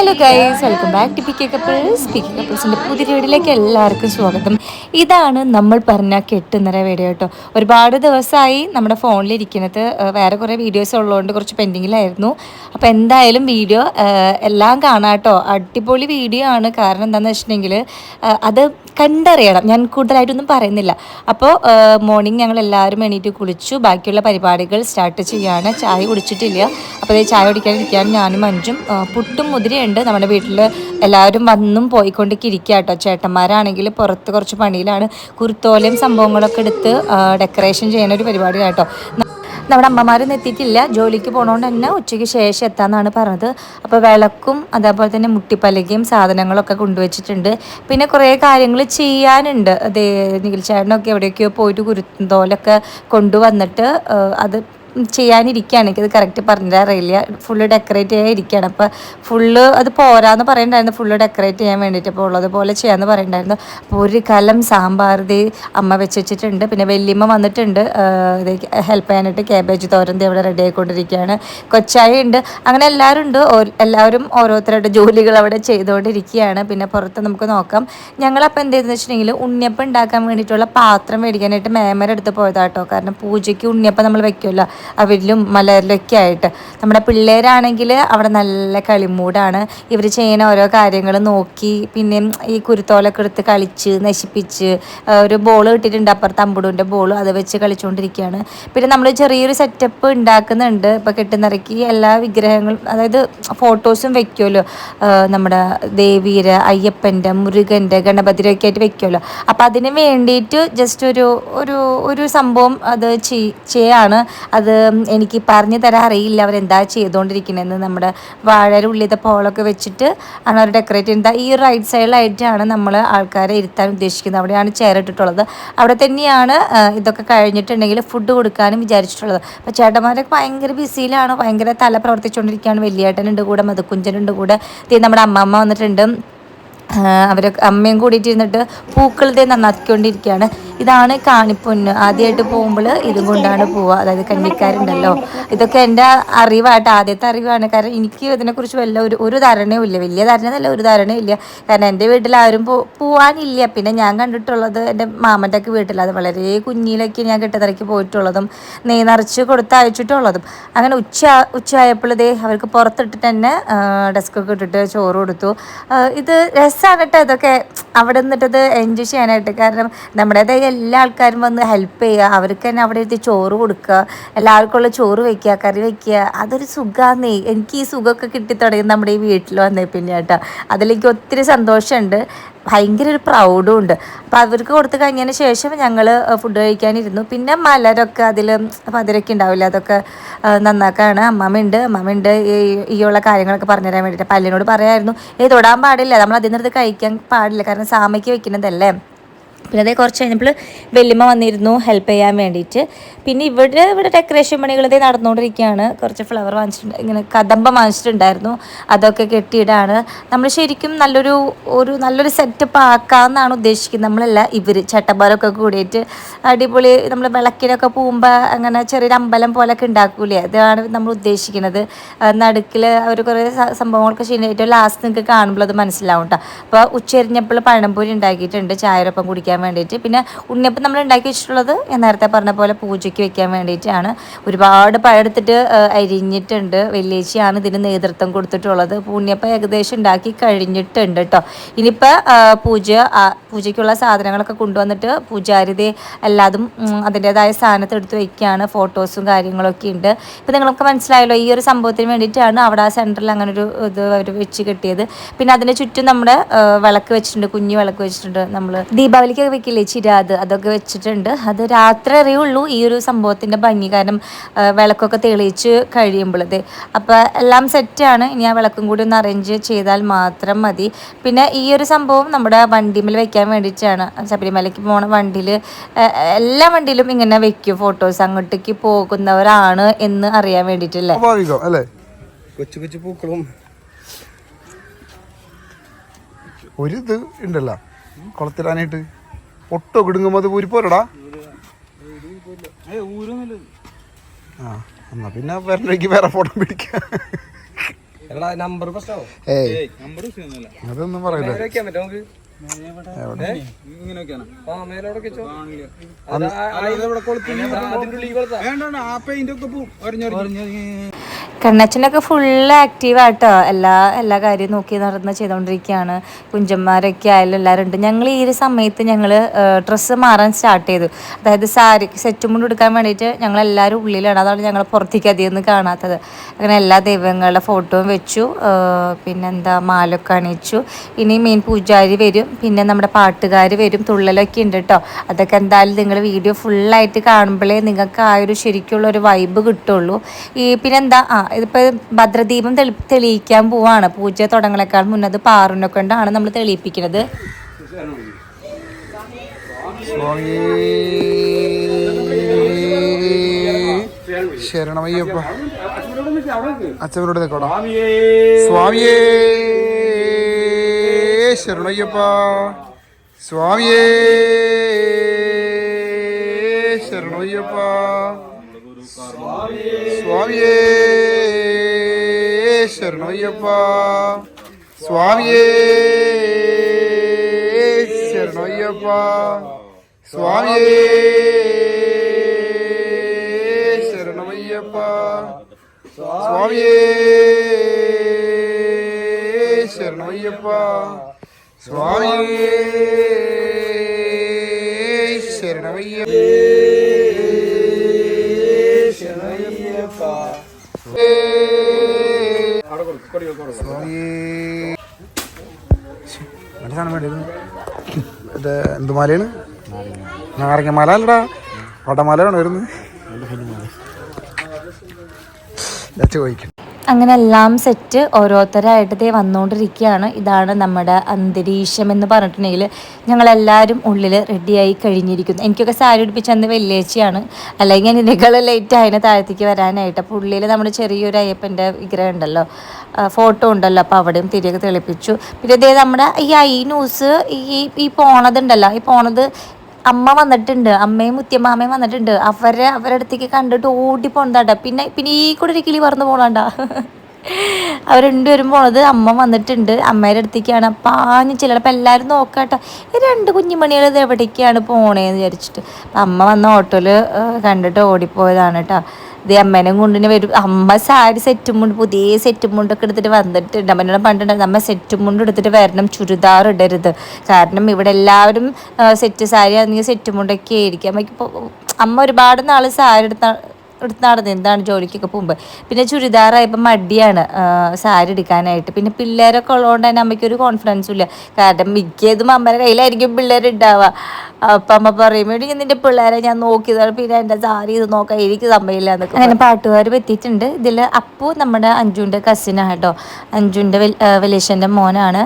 Hello guys, welcome back to PK couples. PK കപ്പിൾസിൻ്റെ പുതിയ വീഡിയോയിലേക്ക് എല്ലാവർക്കും സ്വാഗതം. ഇതാണ് നമ്മൾ പറഞ്ഞ കെട്ടുന്നര വീഡിയോ കേട്ടോ. ഒരുപാട് ദിവസമായി നമ്മുടെ ഫോണിലിരിക്കുന്നത്. വേറെ കുറേ വീഡിയോസ് ഉള്ളതുകൊണ്ട് കുറച്ച് പെൻഡിങ്ങിലായിരുന്നു. അപ്പോൾ എന്തായാലും വീഡിയോ എല്ലാം കാണാം കേട്ടോ. അടിപൊളി വീഡിയോ ആണ്. കാരണം എന്താണെന്ന് വെച്ചിട്ടുണ്ടെങ്കിൽ അത് കണ്ടറിയണം. ഞാൻ കൂടുതലായിട്ടൊന്നും പറയുന്നില്ല. അപ്പോൾ മോർണിംഗ് ഞങ്ങൾ എല്ലാവരും എണീറ്റ് കുളിച്ചു. ബാക്കിയുള്ള പരിപാടികൾ സ്റ്റാർട്ട് ചെയ്യാണ്. ചായ കുടിച്ചിട്ടില്ല. അപ്പോൾ അതേ ചായ കുടിക്കാനിരിക്കുകയാണ് ഞാനും അഞ്ചും. പുട്ടും മുതിരയുണ്ട്. നമ്മുടെ വീട്ടിൽ എല്ലാവരും വന്നും പോയിക്കൊണ്ടൊക്കെ ഇരിക്കുക കേട്ടോ. ചേട്ടന്മാരാണെങ്കിൽ പുറത്ത് കുറച്ച് പണിയിലാണ്. കുരുത്തോലയും സംഭവങ്ങളൊക്കെ എടുത്ത് ഡെക്കറേഷൻ ചെയ്യുന്ന ഒരു പരിപാടി കേട്ടോ. നമ്മുടെ അമ്മമാരൊന്നും എത്തിയിട്ടില്ല. ജോലിക്ക് പോകണോണ്ട് തന്നെ ഉച്ചയ്ക്ക് ശേഷം എത്താമെന്നാണ് പറഞ്ഞത്. അപ്പോൾ വിളക്കും അതേപോലെ തന്നെ മുട്ടിപ്പലകയും സാധനങ്ങളൊക്കെ കൊണ്ടുവച്ചിട്ടുണ്ട്. പിന്നെ കുറേ കാര്യങ്ങൾ ചെയ്യാനുണ്ട്. അതേ നിഖിൽ ചേട്ടനൊക്കെ എവിടെയൊക്കെയോ പോയിട്ട് കുരുത്തോലൊക്കെ കൊണ്ടുവന്നിട്ട് അത് ചെയ്യാനിരിക്കുകയാണ്. എനിക്കത് കറക്റ്റ് പറഞ്ഞറിയില്ല. ഫുള്ള് ഡെക്കറേറ്റ് ചെയ്യാൻ ഇരിക്കുകയാണ്. അപ്പോൾ ഫുള്ള് അത് പോരാന്ന് പറയണ്ടായിരുന്നു, ഫുള്ള് ഡെക്കറേറ്റ് ചെയ്യാൻ വേണ്ടിയിട്ട്. അപ്പോൾ ഉള്ളതുപോലെ ചെയ്യാമെന്ന് പറയണ്ടായിരുന്നു. അപ്പോൾ ഒരു കലം സാമ്പാർ അമ്മ വെച്ചിട്ടുണ്ട്. പിന്നെ വല്യമ്മ വന്നിട്ടുണ്ട് ഹെൽപ്പ് ചെയ്യാനായിട്ട്. ക്യാബേജ് തോരൻ അവിടെ റെഡി ആയിക്കൊണ്ടിരിക്കുകയാണ്. കൊച്ചായി ഉണ്ട്. അങ്ങനെ എല്ലാവരും ഉണ്ട്. എല്ലാവരും ഓരോരുത്തരുടെ ജോലികൾ അവിടെ ചെയ്തുകൊണ്ടിരിക്കുകയാണ്. പിന്നെ പുറത്ത് നമുക്ക് നോക്കാം. ഞങ്ങളപ്പോൾ എന്ത് ചെയ്തെന്ന് വെച്ചിട്ടുണ്ടെങ്കിൽ ഉണ്ണിയപ്പം ഉണ്ടാക്കാൻ വേണ്ടിയിട്ടുള്ള പാത്രം മേടിക്കാനായിട്ട് മേമരെടുത്ത് പോയതാട്ടോ. കാരണം പൂജയ്ക്ക് ഉണ്ണിയപ്പം നമ്മൾ വെക്കുമല്ലോ, അവരിലും മലരിലൊക്കെ ആയിട്ട്. നമ്മുടെ പിള്ളേരാണെങ്കിൽ അവിടെ നല്ല കളിമൂടാണ്. ഇവർ ചെയ്യുന്ന ഓരോ കാര്യങ്ങൾ നോക്കി പിന്നെ ഈ കുരുത്തോലൊക്കെ എടുത്ത് കളിച്ച് നശിപ്പിച്ച് ഒരു ബോൾ കിട്ടിയിട്ടുണ്ട് അപ്പുറത്ത്, അമ്പുടൂൻ്റെ ബോൾ, അത് വെച്ച് കളിച്ചുകൊണ്ടിരിക്കുകയാണ്. പിന്നെ നമ്മൾ ചെറിയൊരു സെറ്റപ്പ് ഉണ്ടാക്കുന്നുണ്ട്. ഇപ്പോൾ കെട്ടുനിറക്കി എല്ലാ വിഗ്രഹങ്ങളും, അതായത് ഫോട്ടോസും വെക്കുമല്ലോ, നമ്മുടെ ദേവീരെ, അയ്യപ്പൻ്റെ, മുരുകൻ്റെ, ഗണപതിയുടെ ഒക്കെ ആയിട്ട് വെക്കുമല്ലോ. അപ്പോൾ അതിന് വേണ്ടിയിട്ട് ജസ്റ്റ് ഒരു സംഭവം അത് ചെയ്യാണ്. അത് എനിക്ക് പറഞ്ഞു തരാൻ അറിയില്ല അവരെന്താ ചെയ്തുകൊണ്ടിരിക്കണമെന്ന്. നമ്മുടെ വാഴയുടെ ഉള്ളിലത്തെ പോളൊക്കെ വെച്ചിട്ട് ആണ് അവർ ഡെക്കറേറ്റ് ചെയ്യുന്നത്. ഈ റൈറ്റ് സൈഡിലായിട്ടാണ് നമ്മൾ ആൾക്കാരെ ഇരുത്താൻ ഉദ്ദേശിക്കുന്നത്. അവിടെയാണ് ചെയർ ഇട്ടിട്ടുള്ളത്. അവിടെ തന്നെയാണ് ഇതൊക്കെ കഴിഞ്ഞിട്ടുണ്ടെങ്കിൽ ഫുഡ് കൊടുക്കാനും വിചാരിച്ചിട്ടുള്ളത്. അപ്പോൾ ചേട്ടന്മാരൊക്കെ ഭയങ്കര ബിസിയിലാണ്, ഭയങ്കര തല പ്രവർത്തിച്ചുകൊണ്ടിരിക്കുകയാണ്. വലിയേട്ടനുണ്ട് കൂടെ, മധുക്കുഞ്ചനുണ്ട് കൂടെ, നമ്മുടെ അമ്മമ്മ വന്നിട്ടുണ്ട്. അവരൊക്കെ അമ്മയും കൂടിയിട്ട് ഇരുന്നിട്ട് പൂക്കളത്തെ നന്നാക്കിക്കൊണ്ടിരിക്കുകയാണ്. ഇതാണ് കാണിപ്പൊന്ന്. ആദ്യമായിട്ട് പോകുമ്പോൾ ഇതും കൊണ്ടാണ് പോവുക. അതായത് കന്നിക്കാരുണ്ടല്ലോ. ഇതൊക്കെ എൻ്റെ അറിവായിട്ട്, ആദ്യത്തെ അറിവാണ്. കാരണം എനിക്ക് ഇതിനെക്കുറിച്ച് ഒരു ധാരണയും ഇല്ല. വലിയ ധാരണ ഒരു ധാരണയും ഇല്ല. കാരണം എൻ്റെ വീട്ടിൽ ആരും പോവാനില്ല. പിന്നെ ഞാൻ കണ്ടിട്ടുള്ളത് എൻ്റെ മാമൻ്റെ ഒക്കെ വീട്ടിൽ. അത് വളരെ കുഞ്ഞിലൊക്കെ ഞാൻ കെട്ടുതറയ്ക്ക് പോയിട്ടുള്ളതും നെയ് നിറച്ച് കൊടുത്തയച്ചിട്ടുള്ളതും. അങ്ങനെ ഉച്ചയായപ്പോൾ അവർക്ക് പുറത്തിട്ടിട്ട് തന്നെ ഡെസ്കൊക്കെ ഇട്ടിട്ട് ചോറ് കൊടുത്തു. ഇത് രസമാണ് കേട്ടോ. ഇതൊക്കെ അവിടെ നിന്നിട്ടത് എൻജോയ് ചെയ്യാനായിട്ട്. കാരണം നമ്മുടേതായ എല്ലാ ആൾക്കാരും വന്ന് ഹെൽപ്പ് ചെയ്യുക, അവർക്ക് തന്നെ അവിടെ എത്തി ചോറ് കൊടുക്കുക, എല്ലാവർക്കും ഉള്ള ചോറ് വയ്ക്കുക, കറി വയ്ക്കുക. അതൊരു സുഖമാണെന്നേ. എനിക്ക് ഈ സുഖമൊക്കെ കിട്ടിത്തുടങ്ങി നമ്മുടെ ഈ വീട്ടിൽ വന്നേ പിന്നെ കേട്ടോ. അതിലേക്ക് ഒത്തിരി സന്തോഷമുണ്ട്, ഭയങ്കര ഒരു പ്രൗഡും ഉണ്ട്. അപ്പോൾ അവർക്ക് കൊടുത്തു കഴിഞ്ഞതിന് ശേഷം ഞങ്ങൾ ഫുഡ് കഴിക്കാനിരുന്നു. പിന്നെ മലരൊക്കെ അതിൽ പതിരൊക്കെ ഉണ്ടാവില്ല, അതൊക്കെ നന്നാക്കാണ്. അമ്മമ്മയുണ്ട് ഈ ഉള്ള കാര്യങ്ങളൊക്കെ പറഞ്ഞുതരാൻ വേണ്ടിയിട്ട്. പല്ലിനോട് പറയായിരുന്നു തൊടാൻ പാടില്ല, നമ്മൾ അതിൽ നിന്നെടുത്ത് കഴിക്കാൻ പാടില്ല, കാരണം സാമയ്ക്ക് വെക്കുന്നതല്ലേ. പിന്നെ അതേ കുറച്ച് കഴിഞ്ഞപ്പോൾ വല്യമ്മ വന്നിരുന്നു ഹെൽപ്പ് ചെയ്യാൻ വേണ്ടിയിട്ട്. പിന്നെ ഇവിടെ ഡെക്കറേഷൻ പണികൾ നടന്നുകൊണ്ടിരിക്കുകയാണ്. കുറച്ച് ഫ്ലവർ വാങ്ങിച്ചിട്ടുണ്ട്, ഇങ്ങനെ കദമ്പം വാങ്ങിച്ചിട്ടുണ്ടായിരുന്നു, അതൊക്കെ കെട്ടിയിടാണ്. നമ്മൾ ശരിക്കും നല്ലൊരു സെറ്റപ്പ് ആക്കാമെന്നാണ് ഉദ്ദേശിക്കുന്നത്. നമ്മളല്ല, ഇവർ ചേട്ടന്മാരൊക്കെ കൂടിയിട്ട് അടിപൊളി. നമ്മൾ വിളക്കിനൊക്കെ പോകുമ്പോൾ അങ്ങനെ ചെറിയൊരു അമ്പലം പോലൊക്കെ ഉണ്ടാക്കൂലേ, അതാണ് നമ്മൾ ഉദ്ദേശിക്കുന്നത്. നടുക്കിൽ അവർ കുറേ സംഭവങ്ങളൊക്കെ ചെയ്യുന്ന ഏറ്റവും ലാസ്റ്റ് നിങ്ങൾക്ക് കാണുമ്പോൾ അത് മനസ്സിലാവും കേട്ടോ. അപ്പോൾ ഉച്ചരിഞ്ഞപ്പോൾ പഴംപൊരി ഉണ്ടാക്കിയിട്ടുണ്ട് ചായയോടൊപ്പം കുടിക്കാൻ വേണ്ടിയിട്ട്. പിന്നെ ഉണ്ണിയപ്പം നമ്മൾ ഉണ്ടാക്കി വെച്ചിട്ടുള്ളത് ഞാൻ നേരത്തെ പറഞ്ഞ പോലെ പൂജയ്ക്ക് വെക്കാൻ വേണ്ടിയിട്ടാണ്. ഒരുപാട് പഴമെടുത്തിട്ട് അരിഞ്ഞിട്ടുണ്ട്. വെള്ളിയാഴ്ചയാണ് ഇതിന് നേതൃത്വം കൊടുത്തിട്ടുള്ളത്. ഉണ്ണിയപ്പം ഏകദേശം ഉണ്ടാക്കി കഴിഞ്ഞിട്ടുണ്ട് കേട്ടോ. ഇനിയിപ്പോൾ പൂജയ്ക്കുള്ള സാധനങ്ങളൊക്കെ കൊണ്ടുവന്നിട്ട് പൂജാരിതെ എല്ലാതും അതിൻ്റേതായ സ്ഥാനത്ത് എടുത്ത് വയ്ക്കുകയാണ്. ഫോട്ടോസും കാര്യങ്ങളൊക്കെ ഉണ്ട്. ഇപ്പം നിങ്ങൾക്ക് മനസ്സിലായല്ലോ, ഈ ഒരു സംഭവത്തിന് വേണ്ടിയിട്ടാണ് അവിടെ ആ സെൻറ്ററിൽ അങ്ങനെ ഒരു ഇത് അവർ വെച്ച് കെട്ടിയത്. പിന്നെ അതിന് ചുറ്റും നമ്മുടെ വിളക്ക് വെച്ചിട്ടുണ്ട്, കുഞ്ഞു വിളക്ക് വെച്ചിട്ടുണ്ട്. നമ്മൾ ദീപാവലിക്ക് വെക്കില്ലേ ചിരാത്, അതൊക്കെ വെച്ചിട്ടുണ്ട്. അത് രാത്രി അറിയുള്ളൂ ഈ ഒരു സംഭവത്തിൻ്റെ ഭംഗി. കാരണം വിളക്കൊക്കെ തെളിയിച്ച് കഴിയുമ്പോഴത്. അപ്പോൾ എല്ലാം സെറ്റാണ്. ഇനി ആ വിളക്കും കൂടി ഒന്ന് അറേഞ്ച് ചെയ്താൽ മാത്രം മതി. പിന്നെ ഈ ഒരു സംഭവം നമ്മുടെ വണ്ടിമേൽ വെക്കാൻ വേണ്ടിയിട്ടാണ്. ശബരിമലയ്ക്ക് പോണ വണ്ടിയിൽ, എല്ലാ വണ്ടിയിലും ഇങ്ങനെ വെക്കും ഫോട്ടോസ്, അങ്ങോട്ടേക്ക് പോകുന്നവരാണ് എന്ന് അറിയാൻ വേണ്ടിയിട്ടല്ലേ. കൊച്ചു കൊച്ചു പൂക്കളും ഒരു ഇത് ഉണ്ടല്ലോ കുളത്തിടാനായിട്ട്. ഒട്ടോ കിടുങ്ങുമ്പോൾ അത് ഊരി പോരടാ. ആ എന്നാ പിന്നെ വേറെ ഫോട്ടോ പിടിക്കാം. ഏയ് അതൊന്നും പറയില്ല. കണ്ണച്ചനൊക്കെ ഫുള്ള് ആക്റ്റീവാട്ടോ. എല്ലാ കാര്യവും നോക്കി നടന്ന് ചെയ്തുകൊണ്ടിരിക്കുകയാണ്. കുഞ്ചന്മാരൊക്കെ ആയാലും എല്ലാവരും ഉണ്ട്. ഞങ്ങൾ ഈ ഒരു സമയത്ത് ഞങ്ങൾ ഡ്രസ്സ് മാറാൻ സ്റ്റാർട്ട് ചെയ്തു. അതായത് സാരി സെറ്റും മുണ്ട് എടുക്കാൻ വേണ്ടിയിട്ട് ഞങ്ങളെല്ലാവരും ഉള്ളിലാണ്. അതാണ് ഞങ്ങൾ പുറത്തേക്ക് അധികം കാണാത്തത്. അങ്ങനെ എല്ലാ ദൈവങ്ങളുടെ ഫോട്ടോയും വെച്ചു. പിന്നെന്താ മാലൊക്കെ അണിയിച്ചു. ഇനി മെയിൻ പൂജാരി വരും, പിന്നെ നമ്മുടെ പാട്ടുകാർ വരും, തുള്ളലൊക്കെ ഉണ്ട് കേട്ടോ. അതൊക്കെ എന്തായാലും നിങ്ങൾ വീഡിയോ ഫുള്ളായിട്ട് കാണുമ്പോഴേ നിങ്ങൾക്ക് ആ ഒരു ശരിക്കുള്ള ഒരു വൈബ് കിട്ടുള്ളൂ. പിന്നെന്താ ഇതിപ്പോൾ ഭദ്രദീപം തെളിയിക്കാൻ പോവാണ്. പൂജ തുടങ്ങണേക്കാൾ മുന്നത് പാറുനെ കൊണ്ടാണ് നമ്മൾ തെളിയിപ്പിക്കുന്നത്. ശരണമയ്യപ്പ. അച്ഛനോട് നിൽക്കോടാ. സ്വാമിയേ ശരണയ്യപ്പ. സ്വാമിയേ ശരണയ്യപ്പ. സ്വാമിയേ ശരണയ്യപ്പ. സ്വാമിയേ ശരണയ്യപ്പ. സ്വാമിയേ ശരണമയ്യപ്പ. സ്വാമിയേ ശരണയ്യപ്പ. സ്വാമിയേ ശരണമയ്യപ്പ. ഇത് എന്ത് മലയാണ്? നാരങ്ങ മല അല്ലടാ, വടമലയാണ് വരുന്നത്. ചോദിക്കും. അങ്ങനെ എല്ലാം സെറ്റ് ഓരോരുത്തരായിട്ട് വന്നുകൊണ്ടിരിക്കുകയാണ്. ഇതാണ് നമ്മുടെ അന്തരീക്ഷം എന്ന് പറഞ്ഞിട്ടുണ്ടെങ്കിൽ ഞങ്ങളെല്ലാവരും ഉള്ളിൽ റെഡിയായി കഴിഞ്ഞിരിക്കുന്നു. എനിക്കൊക്കെ സാരി ഉടുപ്പിച്ച് അന്ന് വെള്ളിയാഴ്ചയാണ്, അല്ലെങ്കിൽ ഇതിനേക്കാൾ ലേറ്റ് ആയതിന് താഴത്തേക്ക് വരാനായിട്ട്. അപ്പോൾ ഉള്ളിൽ നമ്മുടെ ചെറിയൊരു അയ്യപ്പൻ്റെ വിഗ്രഹം ഉണ്ടല്ലോ, ഫോട്ടോ ഉണ്ടല്ലോ, അപ്പോൾ അവിടെയും തിരികെ തെളിപ്പിച്ചു. പിന്നെ ഇതേ നമ്മുടെ ഈ ന്യൂസ് ഈ പോണതുണ്ടല്ലോ, ഈ പോണത് അമ്മ വന്നിട്ടുണ്ട്, അമ്മയും മുത്തിയമ്മാമയും വന്നിട്ടുണ്ട്. അവരുടെ അടുത്തേക്ക് കണ്ടിട്ട് ഓടി പോണതാണ്ട. പിന്നെ ഈ കൂടെ ഒരു കിളി പറന്ന് പോണണ്ട. അവർ രണ്ടുപേരും പോണത് അമ്മ വന്നിട്ടുണ്ട്, അമ്മയുടെ അടുത്തേക്കാണ്. പാഞ്ഞ് ചിലപ്പോൾ എല്ലാവരും നോക്കാട്ടോ, ഈ 2 കുഞ്ഞുമണികൾ ഇത് എവിടേക്കാണ് പോണേന്ന് വിചാരിച്ചിട്ട്. അമ്മ വന്ന ഓട്ടോയിൽ കണ്ടിട്ട് ഓടിപ്പോയതാണ് കേട്ടോ. ഇത് അമ്മേനെ കൊണ്ടിന് വരും. അമ്മ സാരി സെറ്റും മുണ്ട്, പുതിയ സെറ്റും മുണ്ടൊക്കെ എടുത്തിട്ട് വന്നിട്ടുണ്ട്. അമ്മേനോട് പണ്ടുണ്ടായിരുന്നു അമ്മ സെറ്റും മുണ്ട് എടുത്തിട്ട് വരണം, ചുരിദാർ ഇടരുത്. കാരണം ഇവിടെ എല്ലാവരും സെറ്റ് സാരി ആണെങ്കിൽ സെറ്റും മുണ്ടൊക്കെ ആയിരിക്കും. അമ്മയ്ക്കിപ്പോൾ അമ്മ ഒരുപാട് നാൾ സാരി എടുത്ത് നടന്നത് എന്താണ് ജോലിക്കൊക്കെ പോകുമ്പോൾ. പിന്നെ ചുരിദാറായപ്പോൾ മടിയാണ് സാരി എടുക്കാനായിട്ട്. പിന്നെ പിള്ളേരൊക്കെ ഉള്ളതുകൊണ്ട് തന്നെ അമ്മയ്ക്കൊരു കോൺഫിഡൻസും ഇല്ല. കാരണം മിക്കതും അമ്മയുടെ കയ്യിലായിരിക്കും പിള്ളേരുണ്ടാവുക. അപ്പം അമ്മ പറയും, എടി നിൻ്റെ പിള്ളേരെ ഞാൻ നോക്കിയതാണ്, പിന്നെ എൻ്റെ സാരി ഇത് നോക്കാൻ എനിക്ക് സമയമില്ല എന്നൊക്കെ. അങ്ങനെ പാട്ടുകാർ എത്തിയിട്ടുണ്ട്. ഇതിൽ അപ്പു നമ്മുടെ അഞ്ജുവിൻ്റെ കസിനാണ് കേട്ടോ, അഞ്ജുവിൻ്റെ വലിയച്ഛൻ്റെ മോനാണ്.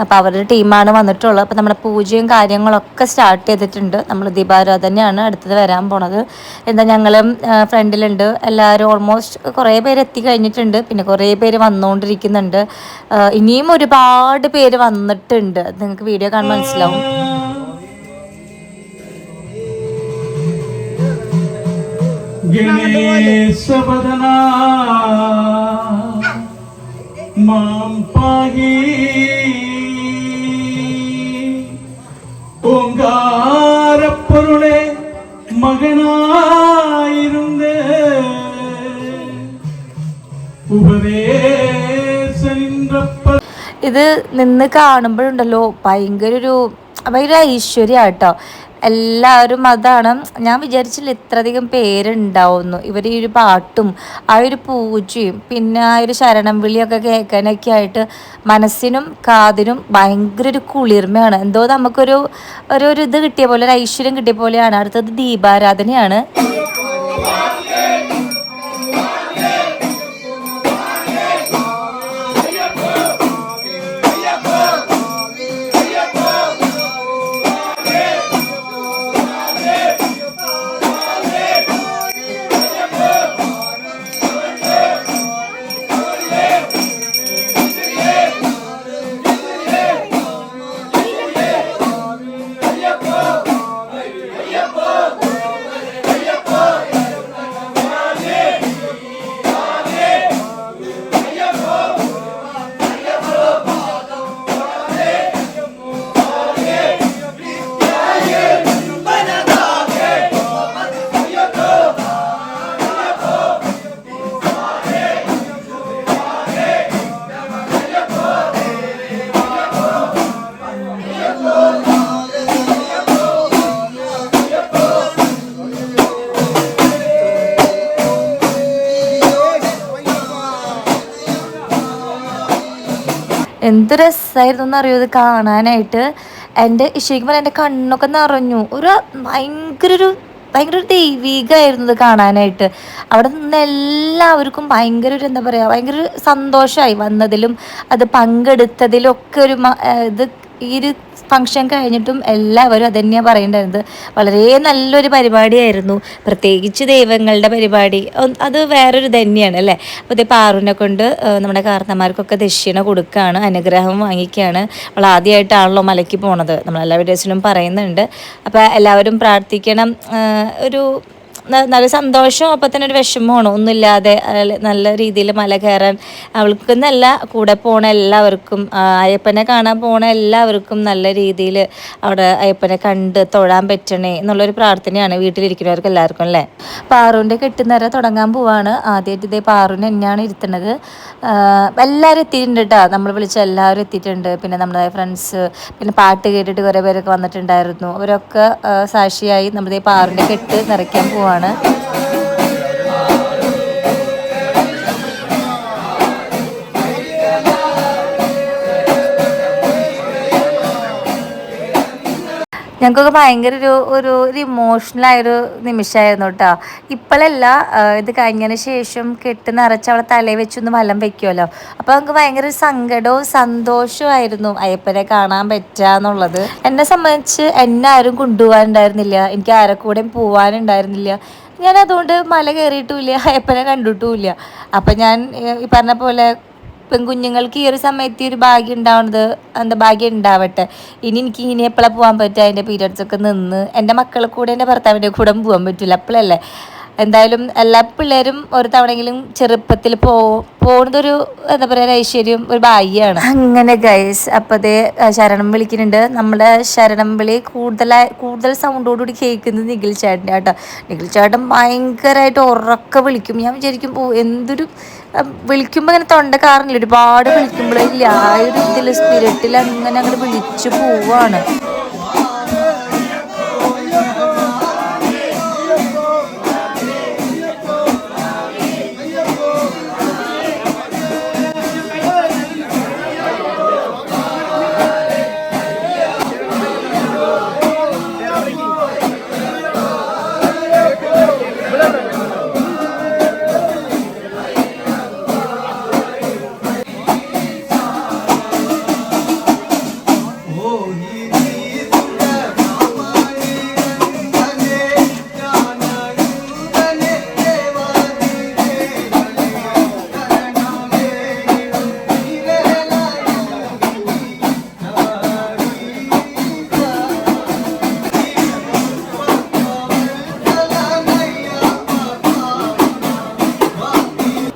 അപ്പോൾ അവരുടെ ടീമാണ് വന്നിട്ടുള്ളത്. അപ്പോൾ നമ്മുടെ പൂജയും കാര്യങ്ങളൊക്കെ സ്റ്റാർട്ട് ചെയ്തിട്ടുണ്ട്. നമ്മൾ ദീപാരാധനയാണ് അടുത്തത് വരാൻ പോണത്. എന്താ ഞങ്ങൾ ഫ്രണ്ടിലുണ്ട് എല്ലാവരും, ഓൾമോസ്റ്റ് കുറേ പേര് എത്തിക്കഴിഞ്ഞിട്ടുണ്ട്. പിന്നെ കുറേ പേര് വന്നുകൊണ്ടിരിക്കുന്നുണ്ട്. ഇനിയും ഒരുപാട് പേര് വന്നിട്ടുണ്ട്. നിങ്ങൾക്ക് വീഡിയോ കാണാൻ മനസ്സിലാവും. ഗണേശവദനാ മാം പാഹി ഓങ്കാരപ്പൊരുളെ മകനായിരുന്ന് ഉപദേശനിന്ദ്രപ്പ. ഇത് നിന്ന് കാണുമ്പോഴുണ്ടല്ലോ ഭയങ്കര ഐശ്വര്യാട്ടോ. എല്ലാവരും അതാണ് ഞാൻ വിചാരിച്ചില്ല ഇത്രയധികം പേരുണ്ടാവുന്നു. ഇവർ ഈ ഒരു പാട്ടും ആ ഒരു പൂജയും പിന്നെ ആ ഒരു ശരണം വിളിയൊക്കെ കേൾക്കാനൊക്കെ ആയിട്ട് മനസ്സിനും കാതിനും ഭയങ്കര ഒരു കുളിർമയാണ്. എന്തോ നമുക്കൊരു ഇത് കിട്ടിയ പോലെ, ഒരു ഐശ്വര്യം കിട്ടിയ പോലെയാണ്. അടുത്തത് ദീപാരാധനയാണ്. എന്ത് രസമായിരുന്നു എന്നറിയോ ഇത് കാണാനായിട്ട്. ശരിക്കും പറഞ്ഞാൽ എൻ്റെ കണ്ണൊക്കെ നിറഞ്ഞു. ഭയങ്കര ഒരു ദൈവികമായിരുന്നു ഇത് കാണാനായിട്ട്. അവിടെ നിന്ന് എല്ലാവർക്കും ഭയങ്കര ഒരു എന്താ പറയുക, ഭയങ്കര ഒരു സന്തോഷമായി വന്നതിലും അത് പങ്കെടുത്തതിലും ഒക്കെ ഇത് ഈ ഒരു ഫംഗ്ഷൻ കഴിഞ്ഞിട്ടും എല്ലാവരും അത് തന്നെയാണ് പറയേണ്ടത്. വളരെ നല്ലൊരു പരിപാടിയായിരുന്നു, പ്രത്യേകിച്ച് ദൈവങ്ങളുടെ പരിപാടി. അത് വേറൊരു തന്നെയാണ് അല്ലേ. അപ്പോൾ ഇതേ പാറുവിനെ കൊണ്ട് നമ്മുടെ കാരണന്മാർക്കൊക്കെ ദക്ഷിണ കൊടുക്കുകയാണ്, അനുഗ്രഹം വാങ്ങിക്കുകയാണ്. അവൾ ആദ്യമായിട്ടാണല്ലോ മലയ്ക്ക് പോണത്, നമ്മളെല്ലാ വീഡിയോസിലും പറയുന്നുണ്ട്. അപ്പോൾ എല്ലാവരും പ്രാർത്ഥിക്കണം. ഒരു നല്ല സന്തോഷം, അപ്പം തന്നെ ഒരു വിഷമമാണ്, ഒന്നുമില്ലാതെ നല്ല രീതിയിൽ മല കയറാൻ അവൾക്ക് എന്നല്ല, കൂടെ പോണ എല്ലാവർക്കും, അയ്യപ്പനെ കാണാൻ പോണ എല്ലാവർക്കും നല്ല രീതിയിൽ അവിടെ അയ്യപ്പനെ കണ്ട് തൊഴാൻ പറ്റണേ എന്നുള്ളൊരു പ്രാർത്ഥനയാണ് വീട്ടിലിരിക്കുന്നവർക്ക് എല്ലാവർക്കും അല്ലേ. പാറുവിൻ്റെ കെട്ടുനിറ തുടങ്ങാൻ പോവാണ്. ആദ്യമായിട്ട് ഇതേ പാറുവിനെ തന്നെയാണ് ഇരുത്തുന്നത്. എല്ലാവരും എത്തിയിട്ടുണ്ട് കേട്ടോ, നമ്മൾ വിളിച്ച എല്ലാവരും എത്തിയിട്ടുണ്ട്. പിന്നെ നമ്മുടെ ഫ്രണ്ട്സ്, പിന്നെ പാട്ട് കേട്ടിട്ട് കുറേ പേരൊക്കെ വന്നിട്ടുണ്ടായിരുന്നു. അവരൊക്കെ സാക്ഷിയായി നമ്മുടെ പാറുവിൻ്റെ കെട്ട് നിറയ്ക്കാൻ പോവാണ്. ഞങ്ങൾക്കൊക്കെ ഭയങ്കര ഒരു ഇമോഷണലായൊരു നിമിഷമായിരുന്നു കേട്ടോ. ഇപ്പോഴല്ല, ഇത് കഴിഞ്ഞതിന് ശേഷം കെട്ട് നിറച്ച് അവളെ തലയിൽ വെച്ചൊന്ന് വലം വെക്കുമല്ലോ, അപ്പോൾ നമുക്ക് ഭയങ്കര സങ്കടവും സന്തോഷമായിരുന്നു അയ്യപ്പനെ കാണാൻ പറ്റുക എന്നുള്ളത്. എന്നെ സംബന്ധിച്ച് എന്നെ ആരും കൊണ്ടുപോകാനുണ്ടായിരുന്നില്ല, എനിക്ക് ആരെ കൂടെയും പോകാനുണ്ടായിരുന്നില്ല. ഞാൻ അതുകൊണ്ട് മല കയറിയിട്ടുമില്ല, അയ്യപ്പനെ കണ്ടിട്ടുമില്ല. അപ്പം ഞാൻ ഈ പറഞ്ഞ പോലെ പെൺകുഞ്ഞുങ്ങൾക്ക് ഈ ഒരു സമയത്ത് ഒരു ഭാഗ്യം ഉണ്ടാവുന്നത്, ഭാഗ്യം ഉണ്ടാവട്ടെ. എനിക്ക് ഇനി എപ്പോഴാണ് പോകാൻ പറ്റുക, അതിൻ്റെ പീരിയഡ്സൊക്കെ നിന്ന് എൻ്റെ മക്കളെ കൂടെ എൻ്റെ ഭർത്താവിൻ്റെ കൂടെ പോകാൻ പറ്റില്ല. അപ്പോഴല്ലേ എന്തായാലും എല്ലാ പിള്ളേരും ഒരു തവണയെങ്കിലും ചെറുപ്പത്തിൽ പോകുന്നതൊരു എന്താ പറയുക, ഐശ്വര്യം, ഒരു ഭാഗ്യമാണ്. അങ്ങനെ ഗൈസ്, അപ്പോൾ അതേ ശരണം വിളിക്കുന്നുണ്ട്. നമ്മുടെ ശരണം വിളി കൂടുതൽ സൗണ്ടോടുകൂടി കേൾക്കുന്നത് നിഖിൽ ചേട്ടൻ്റെ കേട്ടോ. നിഖിൽ ചേട്ടൻ ഭയങ്കരമായിട്ട് ഉറക്കെ വിളിക്കും. ഞാൻ വിചാരിക്കും എന്തൊരു വിളിക്കുമ്പോൾ ഇങ്ങനെ തൊണ്ട കാറില്ല, ഒരുപാട് വിളിക്കുമ്പോഴില്ല ആ ഒരു ഇതിൽ സ്പിരിറ്റിൽ അങ്ങനെ അങ്ങോട്ട് വിളിച്ചു പോവാണ്.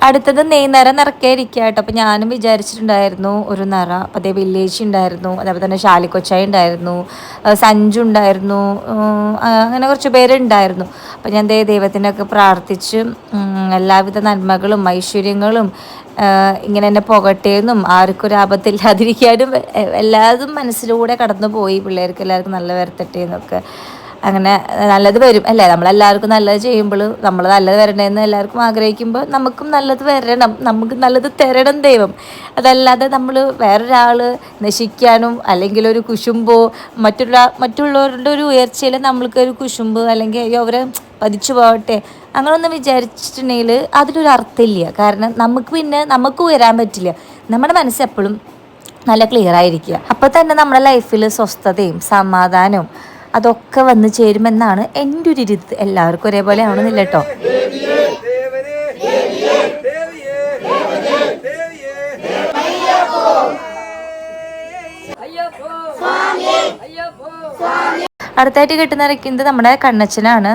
അടുത്തത് നെയ്നറ നിറക്കായിരിക്കുക കേട്ടോ. അപ്പോൾ ഞാനും വിചാരിച്ചിട്ടുണ്ടായിരുന്നു ഒരു നിറ. അപ്പോൾ അതേ വില്ലേജ് ഉണ്ടായിരുന്നു, അതേപോലെ തന്നെ ഷാലിക്കൊച്ചായി ഉണ്ടായിരുന്നു, സഞ്ജു ഉണ്ടായിരുന്നു, അങ്ങനെ കുറച്ച് പേരുണ്ടായിരുന്നു. അപ്പോൾ ഞാൻ ദൈവത്തിനൊക്കെ പ്രാർത്ഥിച്ച് എല്ലാവിധ നന്മകളും ഐശ്വര്യങ്ങളും ഇങ്ങനെ എന്നെ പുകട്ടേന്നും ആർക്കും ഒരു ആപത്തില്ലാതിരിക്കാനും എല്ലാതും മനസ്സിലൂടെ കടന്നു പോയി. പിള്ളേർക്ക് എല്ലാവർക്കും നല്ല വരത്തട്ടെ എന്നൊക്കെ. അങ്ങനെ നല്ലത് വരും അല്ലേ, നമ്മളെല്ലാവർക്കും നല്ലത് ചെയ്യുമ്പോൾ നമ്മൾ നല്ലത് വരണമെന്ന് എല്ലാവർക്കും ആഗ്രഹിക്കുമ്പോൾ നമുക്കും നല്ലത് വരണം, നമുക്ക് നല്ലത് തരണം ദൈവം. അതല്ലാതെ നമ്മൾ വേറൊരാൾ നശിക്കാനും അല്ലെങ്കിൽ ഒരു കുശുമ്പോ മറ്റുള്ളവരുടെ ഒരു ഉയർച്ചയിൽ നമ്മൾക്കൊരു കുശുമ്പ് അല്ലെങ്കിൽ അയ്യോ അവരെ പതിച്ചു പോകട്ടെ അങ്ങനെയൊന്നും വിചാരിച്ചിട്ടുണ്ടെങ്കിൽ അതിലൊരു അർത്ഥമില്ല. കാരണം നമുക്ക് ഉയരാൻ പറ്റില്ല. നമ്മുടെ മനസ്സെപ്പോഴും നല്ല ക്ലിയർ ആയിരിക്കുക. അപ്പോൾ തന്നെ നമ്മുടെ ലൈഫിൽ സ്വസ്ഥതയും സമാധാനവും അതൊക്കെ വന്നു ചേരുമെന്നാണ് എൻ്റെ ഒരു രീതി. എല്ലാവർക്കും ഒരേപോലെ ആവണമെന്നില്ല കേട്ടോ. അടുത്തായിട്ട് കെട്ടുനിറയ്ക്കുന്നത് നമ്മുടെ കണ്ണച്ചനാണ്.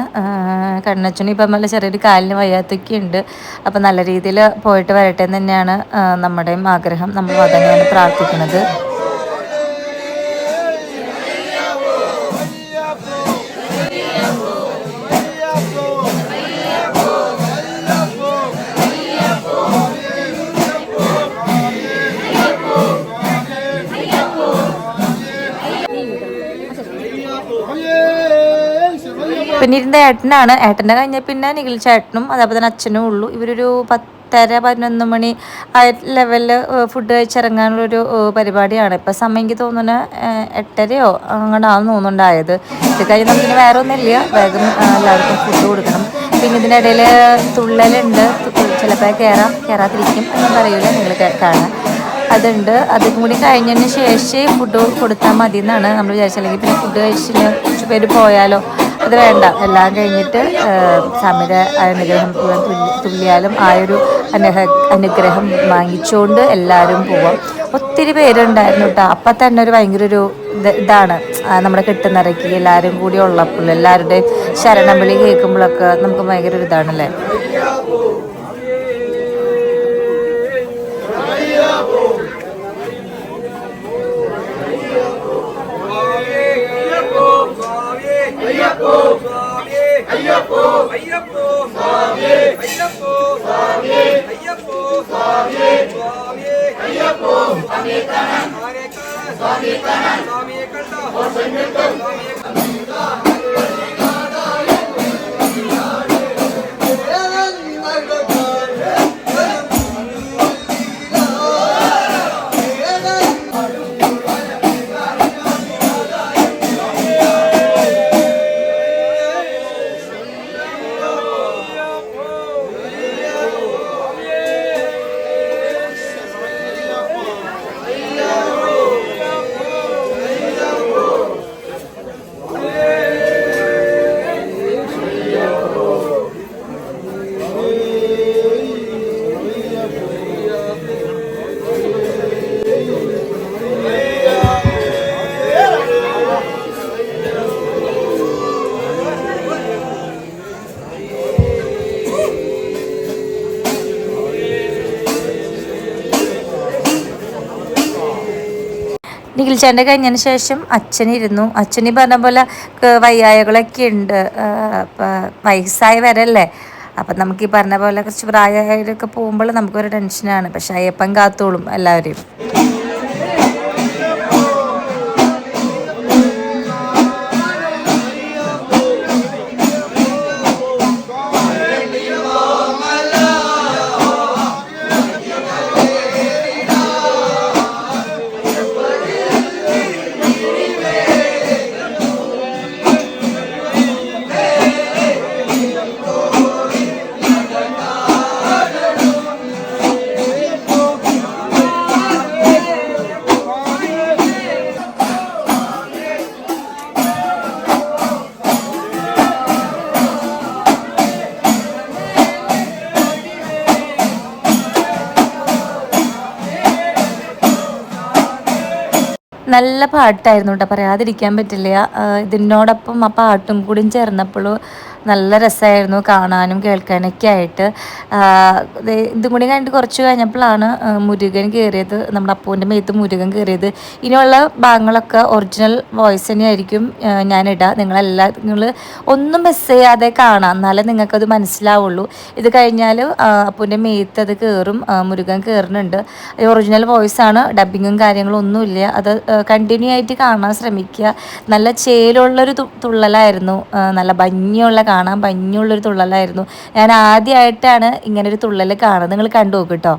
കണ്ണച്ചനും ഇപ്പം നല്ല ചെറിയൊരു കാലിന് വയ്യാത്തൊക്കെ ഉണ്ട്. അപ്പം നല്ല രീതിയിൽ പോയിട്ട് വരട്ടെ എന്ന് തന്നെയാണ് നമ്മുടെയും ആഗ്രഹം. നമ്മൾ അതന്നെയാണ് പ്രാർത്ഥിക്കുന്നത്. പിന്നെ ഇരുന്ന ഏട്ടനാണ്. ഏട്ടൻ്റെ കഴിഞ്ഞ പിന്നെ നിഖിൽ ചേട്ടനും അതേപോലെ തന്നെ അച്ഛനും ഉള്ളൂ. ഇവരൊരു 10-11 മണി ആ ലെവലിൽ ഫുഡ് കഴിച്ചിറങ്ങാനുള്ളൊരു പരിപാടിയാണ്. ഇപ്പം സമയം എനിക്ക് തോന്നുന്നത് 8:30 അങ്ങോട്ടാണെന്ന് തോന്നുന്നുണ്ടായത്. ഇത് കഴിഞ്ഞ് നമുക്കിനി വേറെ ഒന്നുമില്ല, വേഗം എല്ലാവർക്കും ഫുഡ് കൊടുക്കണം. പിന്നെ ഇതിനിടയിൽ തുള്ളലുണ്ട്, ചിലപ്പോൾ കയറാതിരിക്കും എന്ന് പറയൂല, നിങ്ങൾ കാണാൻ അതുണ്ട്. അതും കൂടി കഴിഞ്ഞതിന് ശേഷം ഫുഡ് കൊടുത്താൽ മതി എന്നാണ് നമ്മൾ വിചാരിച്ചത്. അല്ലെങ്കിൽ പിന്നെ ഫുഡ് കഴിച്ചിട്ട് കുറച്ച് പേര് പോയാലോ, അത് വേണ്ട. എല്ലാം കഴിഞ്ഞിട്ട് സ്വാമിയുടെ അനുഗ്രഹം തുള്ളിയാലും ആ ഒരു അനുഗ്രഹം വാങ്ങിച്ചുകൊണ്ട് എല്ലാവരും പോവാം. ഒത്തിരി പേരുണ്ടായിരുന്നു കേട്ടോ. അപ്പം തന്നെ ഒരു ഭയങ്കര ഒരു ഇതാണ് നമ്മുടെ കെട്ടുനിറക്കി എല്ലാവരും കൂടി ഉള്ളപ്പോൾ, എല്ലാവരുടെയും ശരണം വിളി കേൾക്കുമ്പോഴൊക്കെ നമുക്ക് ഭയങ്കര ഒരു ഇതാണല്ലേ. നിഖിൽചാൻ്റെ കഴിഞ്ഞതിന് ശേഷം അച്ഛനിരുന്നു. അച്ഛനീ പറഞ്ഞ പോലെ വയ്യായകളൊക്കെ ഉണ്ട്, വയസ്സായവരല്ലേ. അപ്പം നമുക്ക് ഈ പറഞ്ഞ പോലെ കുറച്ച് പ്രായമായവരൊക്കെ പോകുമ്പോൾ നമുക്കൊരു ടെൻഷനാണ്. പക്ഷെ അയ്യപ്പൻ കാത്തോളും എല്ലാവരെയും. നല്ല പാട്ടായിരുന്നു കേട്ടോ, പറയാതിരിക്കാൻ പറ്റില്ല. ഇതിനോടൊപ്പം ആ പാട്ടും കൂടി ചേർന്നപ്പോൾ നല്ല രസമായിരുന്നു കാണാനും കേൾക്കാനൊക്കെ ആയിട്ട്. ഇതും കൂടി കഴിഞ്ഞിട്ട് കുറച്ച് കഴിഞ്ഞപ്പോഴാണ് മുരുകൻ കയറിയത്, നമ്മുടെ അപ്പൂൻ്റെ മേത്ത് മുരുകൻ കയറിയത്. ഇനിയുള്ള ഭാഗങ്ങളൊക്കെ ഒറിജിനൽ വോയിസ് തന്നെയായിരിക്കും ഞാനിടുക. നിങ്ങൾ ഒന്നും മിസ് ചെയ്യാതെ കാണാം, എന്നാലേ നിങ്ങൾക്കത് മനസ്സിലാവുള്ളൂ. ഇത് കഴിഞ്ഞാൽ അപ്പൂൻ്റെ മേത്ത് അത് കയറും, മുരുകൻ കയറുന്നുണ്ട്. ഒറിജിനൽ വോയിസാണ്, ഡബിങ്ങും കാര്യങ്ങളും ഒന്നുമില്ല. അത് കണ്ടിന്യൂ ആയിട്ട് കാണാൻ ശ്രമിക്കുക. നല്ല ചേലുള്ളൊരു തുള്ളലായിരുന്നു, നല്ല ഭംഗിയുള്ള കാണാൻ ഭംഗിയുള്ളൊരു തുള്ളലായിരുന്നു. ഞാൻ ആദ്യമായിട്ടാണ് ഇങ്ങനൊരു തുള്ളൽ കാണുന്നത്. നിങ്ങൾ കണ്ടു നോക്ക് കേട്ടോ.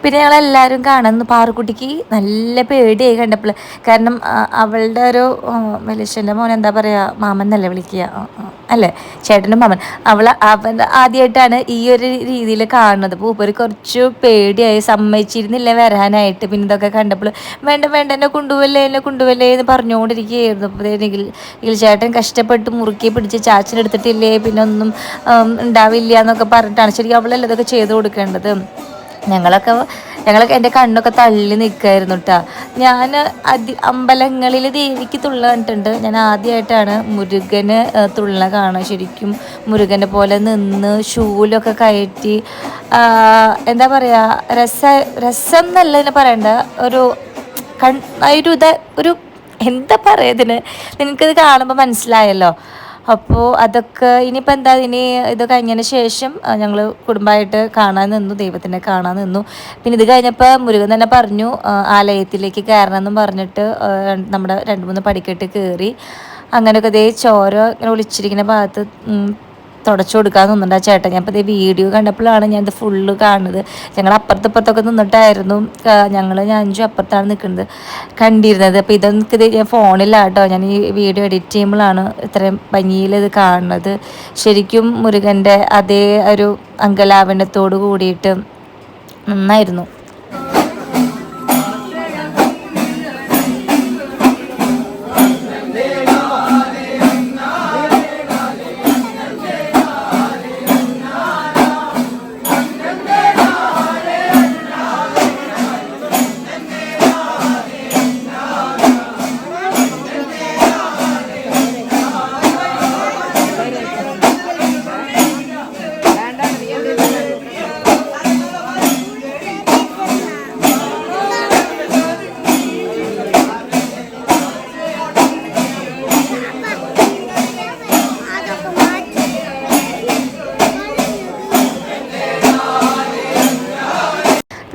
പിന്നെ ഞങ്ങളെല്ലാവരും കാണുന്നു. പാറുക്കുട്ടിക്ക് നല്ല പേടിയായി കണ്ടപ്പോൾ. കാരണം അവളുടെ ഒരു വലിയച്ഛൻ്റെ മോൻ, എന്താ പറയുക, മാമൻ എന്നല്ലേ വിളിക്കുക, അല്ലേ, ചേട്ടൻ്റെ മാമൻ, അവൻ ആദ്യമായിട്ടാണ് ഈ ഒരു രീതിയിൽ കാണുന്നത്. അപ്പോൾ ഉപരി കുറച്ച് പേടിയായി, സമ്മതിച്ചിരുന്നില്ല വരാനായിട്ട്. പിന്നെ ഇതൊക്കെ കണ്ടപ്പോൾ വേണ്ട വേണ്ട എന്നെ കൊണ്ടുപോവല്ലേ എന്ന് പറഞ്ഞുകൊണ്ടിരിക്കുകയായിരുന്നു. അപ്പോൾ ചേട്ടൻ കഷ്ടപ്പെട്ട് മുറുക്കി പിടിച്ച് ചാച്ചനെടുത്തിട്ടില്ലേ പിന്നെ ഒന്നും ഉണ്ടാവില്ല എന്നൊക്കെ പറഞ്ഞിട്ടാണ് ശരിക്കും അവളല്ലേ ഇതൊക്കെ ചെയ്ത് കൊടുക്കേണ്ടത്. ഞങ്ങളൊക്കെ എൻ്റെ കണ്ണൊക്കെ തള്ളി നിൽക്കുമായിരുന്നു കേട്ടോ. ഞാൻ അമ്പലങ്ങളിൽ ദേവിക്ക് തുള്ള കണ്ടിട്ടുണ്ട്. ഞാൻ ആദ്യമായിട്ടാണ് മുരുകന് തുള്ള കാണുക. ശരിക്കും മുരുകനെ പോലെ നിന്ന് ശൂലൊക്കെ കയറ്റി, എന്താ പറയുക, രസം എന്നല്ല ഇതിനെ പറയണ്ട, ഒരു എന്താ പറയുക ഇതിന്, നിനക്കിത് കാണുമ്പോൾ മനസ്സിലായല്ലോ. അപ്പോൾ അതൊക്കെ ഇനിയിപ്പോൾ എന്താ, ഇനി ഇത് കഴിഞ്ഞതിന് ശേഷം ഞങ്ങൾ കുടുംബമായിട്ട് കാണാൻ നിന്നു, ദൈവത്തിനെ കാണാൻ നിന്നു. പിന്നെ ഇത് കഴിഞ്ഞപ്പോൾ മുരുകൻ തന്നെ പറഞ്ഞു ആലയത്തിലേക്ക് കയറണമെന്നും പറഞ്ഞിട്ട് നമ്മുടെ 2-3 പടിക്കെട്ട് കയറി. അങ്ങനെയൊക്കെ ദേ ചോര ഇങ്ങനെ ഒളിച്ചിരിക്കുന്ന ഭാഗത്ത് തുടച്ചു കൊടുക്കാൻ നിന്നുണ്ട് ആ ചേട്ടൻ. ഞാൻ ഇപ്പോൾ വീഡിയോ കണ്ടപ്പോഴാണ് ഞാനിത് ഫുള്ള് കാണുന്നത്. ഞങ്ങൾ അപ്പുറത്തൊക്കെ നിന്നിട്ടായിരുന്നു, ഞാൻ 5 അപ്പുറത്താണ് കണ്ടിരുന്നത്. അപ്പോൾ ഇതൊക്കെ ഞാൻ ഫോണിലാട്ടോ, ഞാൻ ഈ വീഡിയോ എഡിറ്റ് ചെയ്യുമ്പോഴാണ് ഇത്രയും ഭംഗിയിൽ ഇത് കാണുന്നത്. ശരിക്കും മുരുകൻ്റെ അതേ ഒരു അങ്കലാവണ്യത്തോട് കൂടിയിട്ട് നന്നായിരുന്നു.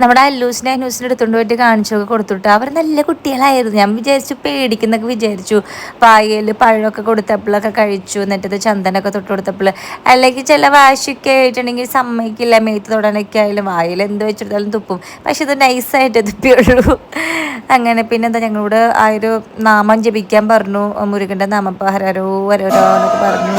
നമ്മുടെ അല്ലൂസിനെ എടുത്തുകൊണ്ട് പോയിട്ട് കാണിച്ചൊക്കെ കൊടുത്തിട്ട് അവർ നല്ല കുട്ടികളായിരുന്നു. ഞാൻ വിചാരിച്ചു പേടിക്കുന്നൊക്കെ വിചാരിച്ചു. പായയിൽ പഴമൊക്കെ കൊടുത്തപ്പോഴൊക്കെ കഴിച്ചു. എന്നിട്ടത് ചന്ദനമൊക്കെ തൊട്ട് കൊടുത്തപ്പോൾ, അല്ലെങ്കിൽ ചില വാശിയൊക്കെ ആയിട്ടുണ്ടെങ്കിൽ സമ്മതിക്കില്ല, മേത്ത് തൊടാനൊക്കെ ആയാലും വായിൽ എന്ത് വെച്ചെടുത്താലും തുപ്പും. പക്ഷെ ഇത് നൈസായിട്ട് തുപ്പിയുള്ളൂ. അങ്ങനെ പിന്നെന്താ ഞങ്ങളോട് ആ ഒരു നാമം ജപിക്കാൻ പറഞ്ഞു, മുരുകൻ്റെ നാമം, ഹരരോ ഹരരോ എന്നൊക്കെ പറഞ്ഞു.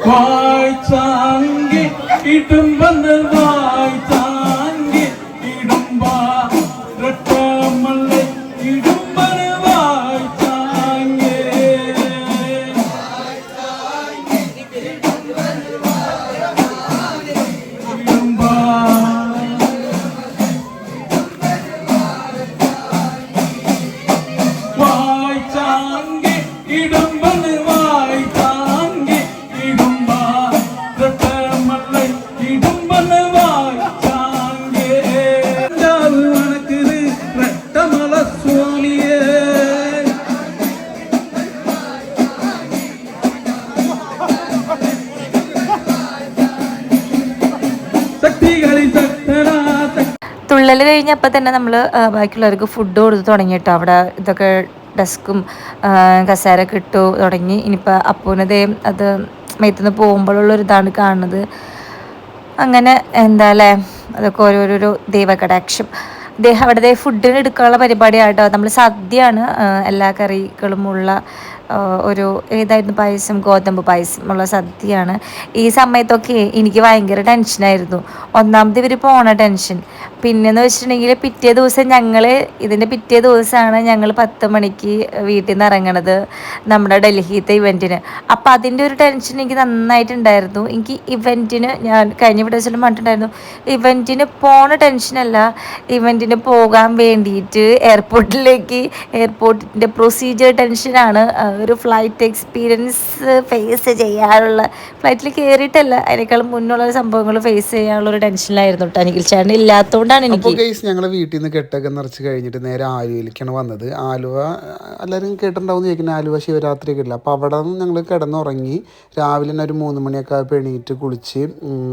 വായ്ച്ചാങ്കി ഇടുമ്പന്ന് വായ്ച്ചാങ്കി ഇടുമ്പ രട്ടമല്ല ഇടുമ്പന് വായ്ച്ചാങ്കി ഇടുമ്പ വായ്ച്ചാങ്കി ഇടുമ്പന് വായ്ച്ചാങ്കി തുള്ളൽ കഴിഞ്ഞപ്പോൾ തന്നെ നമ്മൾ ബാക്കിയുള്ളവർക്ക് ഫുഡ് കൊടുത്ത് തുടങ്ങി കേട്ടോ. അവിടെ ഇതൊക്കെ ഡെസ്കും കസേരയൊക്കെ ഇട്ടു തുടങ്ങി. ഇനിയിപ്പോൾ അപ്പൂനതേ അത് മേത്തുനിന്ന് പോകുമ്പോഴുള്ളൊരിതാണ് കാണുന്നത്. അങ്ങനെ എന്താ അല്ലേ, അതൊക്കെ ഓരോരോ ദൈവകടാക്ഷം. അവിടെ ഫുഡിന് എടുക്കാനുള്ള പരിപാടിയാട്ടോ. നമ്മൾ സദ്യയാണ്, എല്ലാ കറികളും ഉള്ള ഒരു ഏതായിരുന്നു പായസം, ഗോതമ്പ് പായസം ഉള്ള സദ്യയാണ്. ഈ സമയത്തൊക്കെ എനിക്ക് ഭയങ്കര ടെൻഷനായിരുന്നു. ഒന്നാമത് ഇവർ പോണ ടെൻഷൻ, പിന്നെന്ന് വെച്ചിട്ടുണ്ടെങ്കിൽ ഇതിൻ്റെ പിറ്റേ ദിവസമാണ് ഞങ്ങൾ 10 മണിക്ക് വീട്ടിൽ നിന്ന് ഇറങ്ങണത് നമ്മുടെ ഡൽഹിയിലത്തെ ഇവൻറ്റിന്. അപ്പം അതിൻ്റെ ഒരു ടെൻഷൻ എനിക്ക് നന്നായിട്ടുണ്ടായിരുന്നു. എനിക്ക് ഇവൻറ്റിന് ഞാൻ കഴിഞ്ഞ വീഡിയോസിലും പറഞ്ഞിട്ടുണ്ടായിരുന്നു, ഇവൻറ്റിന് പോണ ടെൻഷനല്ല, ഇവൻറ്റിന് പോകാൻ വേണ്ടിയിട്ട് എയർപോർട്ടിൻ്റെ പ്രൊസീജിയർ ടെൻഷനാണ് ഒരു ഫ്ലൈറ്റ് എക്സ്പീരിയൻസ് ഫേസ് ചെയ്യാനുള്ള ഫ്ലൈറ്റിൽ കയറിയിട്ടല്ല അതിനേക്കാളും മുന്നുള്ള സംഭവങ്ങൾ ഫേസ് ചെയ്യാനുള്ള ഒരു ടെൻഷനിലായിരുന്നു കേട്ടോ നിഖിൽ ചേട്ടൻ ഇല്ലാത്തതുകൊണ്ടാണ് അപ്പോൾ എനിക്ക്. ഗൈസ് ഞങ്ങൾ വീട്ടിൽ നിന്ന് കെട്ടൊക്കെ നിറച്ച് കഴിഞ്ഞിട്ട് നേരെ ആലുവയിലേക്കാണ് വന്നത്. ആലുവ എല്ലാവരും കേട്ടിട്ടുണ്ടാവും ചോദിക്കുന്നത്, ആലുവ ശിവരാത്രിയൊക്കെ ഇല്ല. അപ്പോൾ അവിടെ നിന്ന് ഞങ്ങൾ കിടന്നുറങ്ങി രാവിലെ തന്നെ ഒരു 3 മണിയൊക്കെ ആയപ്പോൾ എണീറ്റ് കുളിച്ച്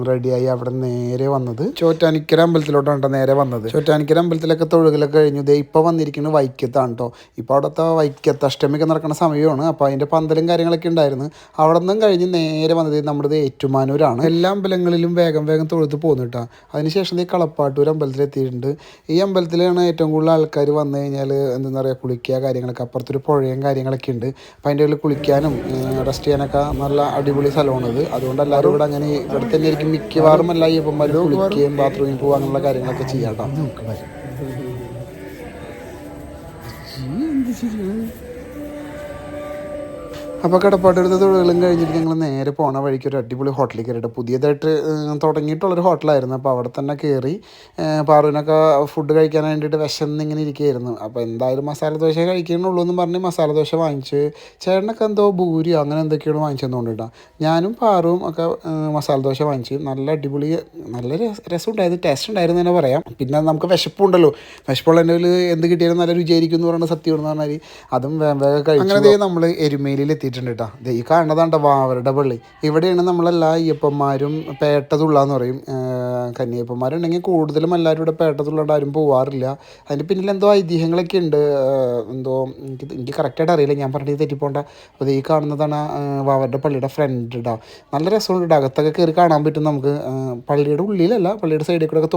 റെഡിയായി അവിടെ നേരെ വന്നത് ചോറ്റാനിക്കര അമ്പലത്തിലോട്ടാണ് നേരെ വന്നത്. ചോറ്റാനിക്കര അമ്പലത്തിലൊക്കെ തൊഴുകലൊക്കെ കഴിഞ്ഞു. ദേ ഇപ്പോൾ വന്നിരിക്കുന്നത് വൈക്കത്താണ് കേട്ടോ. ഇപ്പോൾ അവിടുത്തെ വൈക്കത്ത് അഷ്ടമിയൊക്കെ നടക്കുന്ന സമയമാണ്. അപ്പോൾ അതിൻ്റെ പന്തലും കാര്യങ്ങളൊക്കെ ഉണ്ടായിരുന്നു. അവിടെ നിന്നും കഴിഞ്ഞ് നേരെ വന്നത് നമ്മുടെ ഏറ്റുമാനൂരാണ്. എല്ലാ അമ്പലങ്ങളിലും വേഗം വേഗം തൊഴുത്ത് പോകുന്നു കേട്ടോ. അതിനുശേഷം ഈ കളപ്പാട്ടൂർ അമ്പലത്തിൽ എത്തിയിട്ടുണ്ട്. ഈ അമ്പലത്തിലാണ് ഏറ്റവും കൂടുതൽ ആൾക്കാർ വന്നു കഴിഞ്ഞാൽ എന്താ പറയുക കുളിക്കുക കാര്യങ്ങളൊക്കെ. അപ്പുറത്തൊരു പുഴയും കാര്യങ്ങളൊക്കെ ഉണ്ട്. അപ്പോൾ അതിൻ്റെ ഉള്ളിൽ കുളിക്കാനും റെസ്റ്റ് ചെയ്യാനൊക്കെ നല്ല അടിപൊളി സ്ഥലമാണിത്. അതുകൊണ്ട് എല്ലാവരും ഇവിടെ അങ്ങനെ ഇവിടെ തന്നെ ആയിരിക്കും മിക്കവാറും എല്ലാ അയ്യപ്പന്മാരും കുളിക്കുകയും ബാത്റൂമിൽ പോകുക അങ്ങനെയുള്ള കാര്യങ്ങളൊക്കെ ചെയ്യാം കേട്ടോ. അപ്പോൾ കടപ്പാട്ടെടുത്ത തൊഴിലുകളും കഴിഞ്ഞിട്ട് ഞങ്ങൾ നേരെ പോണ വഴിക്ക് ഒരു അടിപൊളി ഹോട്ടലിൽ കയറിയിട്ട് പുതിയതായിട്ട് തുടങ്ങിയിട്ടുള്ളൊരു ഹോട്ടലായിരുന്നു. അപ്പോൾ അവിടെ തന്നെ കയറി പാറുവിനൊക്കെ ഫുഡ് കഴിക്കാൻ വേണ്ടിയിട്ട് വിശന്നിങ്ങനെ ഇരിക്കുകയായിരുന്നു. അപ്പോൾ എന്തായാലും മസാല ദോശ കഴിക്കണുള്ളൂ എന്ന് പറഞ്ഞ് മസാല ദോശ വാങ്ങിച്ച് ചേട്ടനൊക്കെ എന്തോ ഭൂരിയോ അങ്ങനെ എന്തൊക്കെയാണ് വാങ്ങിച്ചെന്നുകൊണ്ടിട്ടാണ്. ഞാനും പാറുവും ഒക്കെ മസാല ദോശ വാങ്ങിച്ച് നല്ല അടിപൊളി നല്ല രസം ഉണ്ടായിരുന്നു, ടേസ്റ്റ് ഉണ്ടായിരുന്നു തന്നെ പറയാം. പിന്നെ നമുക്ക് വിശപ്പുണ്ടല്ലോ, വിശപ്പുള്ളതിൻ്റെ എന്ത് കിട്ടിയാലും നല്ല രുചിയായിരിക്കും എന്ന് പറയുന്നത് സത്യം എന്ന് പറഞ്ഞാൽ അതും വേഗം കഴിച്ചു. അങ്ങനെ നമ്മൾ എരുമേലിയിൽ എത്തിയിട്ടുണ്ട് കേട്ടോ. ഈ കാണുന്നതാണ്ട വാവരുടെ പള്ളി. ഇവിടെയാണ് നമ്മളെല്ലാ അയ്യപ്പന്മാരും പേട്ടതുള്ളാന്ന് പറയും. കന്യായപ്പന്മാരുണ്ടെങ്കിൽ കൂടുതലും എല്ലാവരും ഇവിടെ പേട്ടതുള്ളാണ്ട് ആരും പോവാറില്ല. അതിൻ്റെ പിന്നിൽ എന്തോ ഐതിഹ്യങ്ങളൊക്കെ ഉണ്ട്. എന്തോ എനിക്ക് കറക്റ്റായിട്ട് അറിയില്ല, ഞാൻ പറഞ്ഞത് തെറ്റിപ്പോണ്ട. അപ്പോൾ ഈ കാണുന്നതാണ് വാവരുടെ പള്ളിയുടെ ഫ്രണ്ട് ഇടാ. നല്ല രസമുണ്ട് കേട്ടോ. അകത്തൊക്കെ കയറി കാണാൻ പറ്റും നമുക്ക്. പള്ളിയുടെ ഉള്ളിലല്ല, പള്ളിയുടെ സൈഡിൽ കൂടെ ഒക്കെ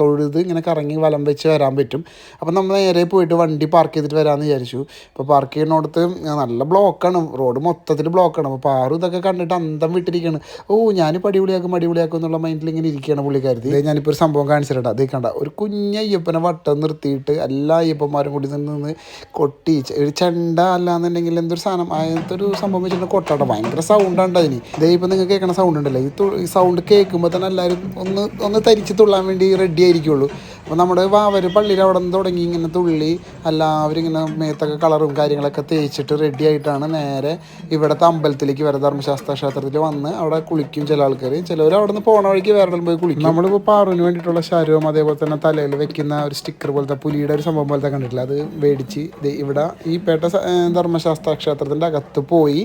തൊഴുത് ഇങ്ങനെ കറങ്ങി വലം വെച്ച് വരാൻ പറ്റും. അപ്പം നമ്മൾ നേരെ പോയിട്ട് വണ്ടി പാർക്ക് ചെയ്തിട്ട് വരാമെന്ന് വിചാരിച്ചു. അപ്പോൾ പാർക്ക് ചെയ്യുന്നിടത്ത് നല്ല ബ്ലോക്കാണ്, റോഡ് മൊത്തത്തിൽ ബ്ലോക്കാണ്. അപ്പോൾ പാറു ഇതൊക്കെ കണ്ടിട്ട് അന്തം വിട്ടിരിക്കുകയാണ്. ഞാനിപ്പോൾ അടിപൊളിയാക്കും എന്നുള്ള മൈൻഡിൽ ഇങ്ങനെ ഇരിക്കുകയാണ് പുള്ളിക്കാരത്തി. ഞാനിപ്പോൾ ഒരു സംഭവം കാണിച്ചിട്ടാ. അതേ കണ്ട ഒരു കുഞ്ഞ അയ്യപ്പനെ വട്ടം നിർത്തിയിട്ട് എല്ലാ അയ്യപ്പന്മാരും കൂടി നിന്ന് കൊട്ടി ഒരു ചെണ്ട അല്ലാന്നുണ്ടെങ്കിൽ എന്തൊരു സാധനം അങ്ങനത്തെ ഒരു സംഭവം വെച്ചിട്ട് കൊട്ടാട്ടോ. ഭയങ്കര സൗണ്ടാണ് അതിന്. ഇതേ ഇപ്പം നിങ്ങൾക്ക് കേൾക്കണ സൗണ്ട് ഉണ്ടല്ലോ, ഈ സൗണ്ട് കേൾക്കുമ്പോൾ തന്നെ എല്ലാവരും ഒന്ന് തരിച്ച് തുള്ളാൻ വേണ്ടി റെഡി ആയിരിക്കുള്ളൂ. അപ്പോൾ നമ്മുടെ വാവർ പള്ളിയിൽ അവിടെ നിന്ന് തുടങ്ങി ഇങ്ങനെ തുള്ളി എല്ലാവരും ഇങ്ങനെ മേത്തൊക്കെ കളറും കാര്യങ്ങളൊക്കെ തേച്ചിട്ട് റെഡി ആയിട്ടാണ് നേരെ ഇവിടുത്തെ അമ്പലത്തിലേക്ക് വരെ ധർമ്മശാസ്ത്ര ക്ഷേത്രത്തിൽ വന്ന് അവിടെ കുളിക്കും ചില ആൾക്കാർ. ചിലവർ അവിടെ നിന്ന് പോണ വഴിക്ക് വേറെ പോയി കുളിക്കും. നമ്മളിപ്പോൾ പാറുവിന് വേണ്ടിയിട്ടുള്ള ശരവും അതേപോലെ തന്നെ തലയിൽ വെക്കുന്ന ഒരു സ്റ്റിക്കർ പോലത്തെ പുലിയുടെ ഒരു സംഭവം പോലത്തെ കണ്ടിട്ടില്ല, അത് മേടിച്ച് ഇവിടെ ഈ പേട്ട ധർമ്മശാസ്ത്ര ക്ഷേത്രത്തിൻ്റെ അകത്ത് പോയി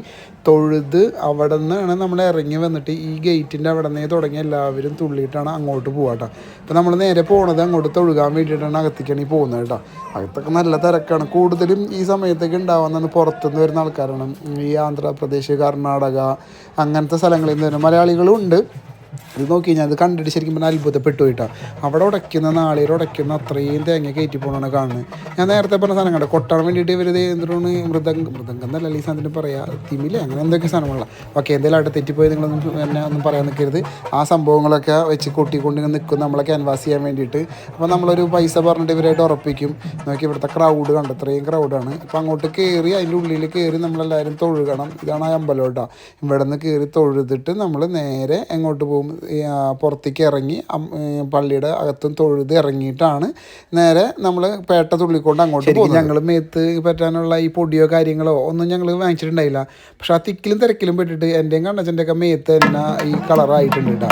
തൊഴുത് അവിടെ നിന്നാണ് നമ്മൾ ഇറങ്ങി വന്നിട്ട് ഈ ഗേറ്റിൻ്റെ അവിടെ നിന്ന് തുടങ്ങി എല്ലാവരും തുള്ളിയിട്ടാണ് അങ്ങോട്ട് പോകാട്ടോ. അപ്പോൾ നമ്മൾ നേരെ പോണത് അങ്ങോട്ട് തൊഴുകാൻ വേണ്ടിയിട്ടാണ് അകത്തേക്കാണ് ഈ പോകുന്നത് കേട്ടോ. അകത്തൊക്കെ നല്ല തിരക്കാണ്. കൂടുതലും ഈ സമയത്തൊക്കെ ഉണ്ടാവുന്നത് പുറത്തുനിന്ന് വരുന്ന ആൾക്കാരാണ്. ഈ ആന്ധ്രാപ്രദേശ്, കർണാടക അങ്ങനത്തെ സ്ഥലങ്ങളിൽ നിന്ന് വരുന്ന മലയാളികളും ഉണ്ട്. ഇത് നോക്കി ഞാൻ ഇത് കണ്ടിട്ട് ശരിക്കും പറഞ്ഞാൽ അത്ഭുതപ്പെട്ടു പോയിട്ടാണ്. അവിടെ ഉടയ്ക്കുന്ന നാളേരം ഉടയ്ക്കുന്ന അത്രയും തേങ്ങ കയറ്റി പോകണമാണ് കാണുന്നത്. ഞാൻ നേരത്തെ പറഞ്ഞ സാധനം കണ്ടു കൊട്ടാൻ വേണ്ടിയിട്ട് ഇവർ എന്തിനാണ് മൃദംഗം എന്നല്ല ഈ സാധനത്തിന് പറയുക, തിമില അങ്ങനെ എന്തൊക്കെ സാധനങ്ങളാണ്. ഓക്കെ, എന്തെങ്കിലും അവിടെ തെറ്റിപ്പോയി നിങ്ങളൊന്നും എന്നെ ഒന്നും പറയാൻ നിൽക്കരുത്. ആ സംഭവങ്ങളൊക്കെ വെച്ച് കൊട്ടിക്കൊണ്ട് നിൽക്കും നമ്മളെ ക്യാൻവാസ് ചെയ്യാൻ വേണ്ടിയിട്ട്. അപ്പോൾ നമ്മളൊരു പൈസ പറഞ്ഞിട്ട് ഇവരായിട്ട് ഉറപ്പിക്കും. നോക്കി ഇവിടുത്തെ ക്രൗഡ് കണ്ട് ഇത്രയും ക്രൗഡാണ്. അപ്പോൾ അങ്ങോട്ട് കയറി അതിൻ്റെ ഉള്ളിൽ കയറി നമ്മളെല്ലാവരും തൊഴുകണം. ഇതാണ് ആ അമ്പലം കേട്ടോ. ഇവിടെ നിന്ന് കയറി തൊഴുതിട്ട് നമ്മൾ നേരെ എങ്ങോട്ട് പോകും, പുറത്തേക്ക് ഇറങ്ങി പള്ളിയുടെ അകത്തും തൊഴുത് ഇറങ്ങിയിട്ടാണ് നേരെ നമ്മൾ പേട്ട തുള്ളിക്കൊണ്ട് അങ്ങോട്ട് പോകും. ഞങ്ങൾ മേത്ത് പറ്റാനുള്ള ഈ പൊടിയോ കാര്യങ്ങളോ ഒന്നും ഞങ്ങൾ വാങ്ങിച്ചിട്ടുണ്ടായില്ല. പക്ഷെ ആ തിക്കിലും തിരക്കിലും പെട്ടിട്ട് എൻ്റെയും കണ്ണച്ചൻ്റെയൊക്കെ മേത്ത് തന്നെ ഈ കളറായിട്ടുണ്ട് കേട്ടോ.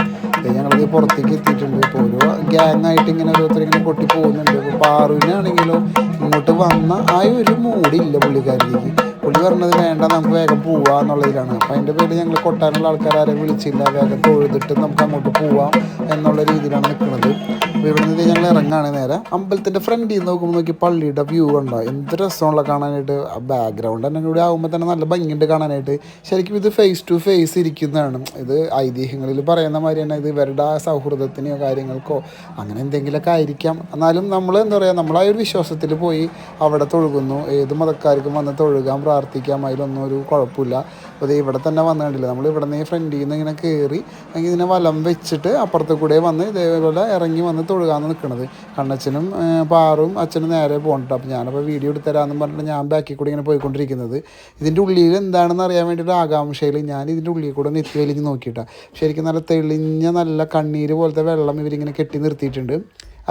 ഞങ്ങളത് പുറത്തേക്ക് എത്തിയിട്ടുണ്ട്. ഇപ്പോൾ ഓരോ ഗ്യാങ്ങായിട്ട് ഇങ്ങനെ ഓരോരുത്തരിങ്ങനെ പൊട്ടി പോകുന്നുണ്ട്. ഇപ്പോൾ പാറുവിനാണെങ്കിലോ ഇങ്ങോട്ട് വന്ന ആ ഒരു മൂടില്ല പുള്ളിക്കാരിലേക്ക്. പുള്ളി പറഞ്ഞത് വേണ്ട നമുക്ക് വേഗം പോവാം എന്നുള്ളതിലാണ്. അപ്പം അതിൻ്റെ പേരിൽ ഞങ്ങൾ കൊട്ടാനുള്ള ആൾക്കാരെ വിളിച്ചില്ല, വേഗം തൊഴുതിട്ട് നമുക്ക് അങ്ങോട്ട് പോവാം എന്നുള്ള രീതിയിലാണ് നിൽക്കുന്നത്. അപ്പോൾ ഇവിടെ നിന്ന് ഞങ്ങൾ ഇറങ്ങാണ് നേരെ അമ്പലത്തിൻ്റെ ഫ്രണ്ടിൽ നിന്ന് നോക്കി പള്ളിയുടെ വ്യൂ ഉണ്ടോ, എന്ത് രസമുള്ള കാണാനായിട്ട്. ആ ബാക്ക്ഗ്രൗണ്ട് തന്നെ കൂടി ആകുമ്പോൾ തന്നെ നല്ല ഭംഗിയുണ്ട് കാണാനായിട്ട്. ശരിക്കും ഇത് ഫേസ് ടു ഫേസ് ഇരിക്കുന്നതാണ്. ഇത് ഐതിഹ്യങ്ങളിൽ പറയുന്ന മാതിരി തന്നെ ഇത് ഇവരുടെ ആ സൗഹൃദത്തിനോ കാര്യങ്ങൾക്കോ അങ്ങനെ എന്തെങ്കിലുമൊക്കെ ആയിരിക്കാം. എന്നാലും നമ്മൾ എന്താ പറയുക, നമ്മളായ ഒരു വിശ്വാസത്തിൽ പോയി അവിടെ തൊഴുകുന്നു. ഏത് മതക്കാർക്കും വന്ന് തൊഴുകാൻ പ്രാർത്ഥിക്കാം, അതിലൊന്നും ഒരു കുഴപ്പമില്ല. അപ്പോൾ ഇവിടെ തന്നെ വന്നു കണ്ടില്ല, നമ്മൾ ഇവിടെ നിന്ന് ഫ്രണ്ടിൽ നിന്ന് ഇങ്ങനെ കയറി അല്ലെങ്കിൽ ഇതിനെ വലം വെച്ചിട്ട് അപ്പുറത്ത് കൂടെ വന്ന് ഇതേപോലെ ഇറങ്ങി വന്ന് തൊഴുകാന്ന് നിൽക്കുന്നത്. കണ്ണച്ചനും പാറും അച്ഛനും നേരെ പോകണ്ട. അപ്പോൾ ഞാനപ്പോൾ വീഡിയോ എടുത്തരാമെന്ന് പറഞ്ഞിട്ട് ഞാൻ ബാക്കിൽ കൂടി ഇങ്ങനെ പോയിക്കൊണ്ടിരിക്കുന്നത്. ഇതിൻ്റെ ഉള്ളിൽ എന്താണെന്ന് അറിയാൻ വേണ്ടിയിട്ട് ആകാംക്ഷയിൽ ഞാൻ ഇതിൻ്റെ ഉള്ളിൽ കൂടെ നെത്തി വലിഞ്ഞ് നോക്കിയിട്ടാണ്. ശരിക്കും നല്ല തെളിഞ്ഞ നല്ല കണ്ണീര് പോലത്തെ വെള്ളം ഇവരിങ്ങനെ കെട്ടി നിർത്തിയിട്ടുണ്ട്.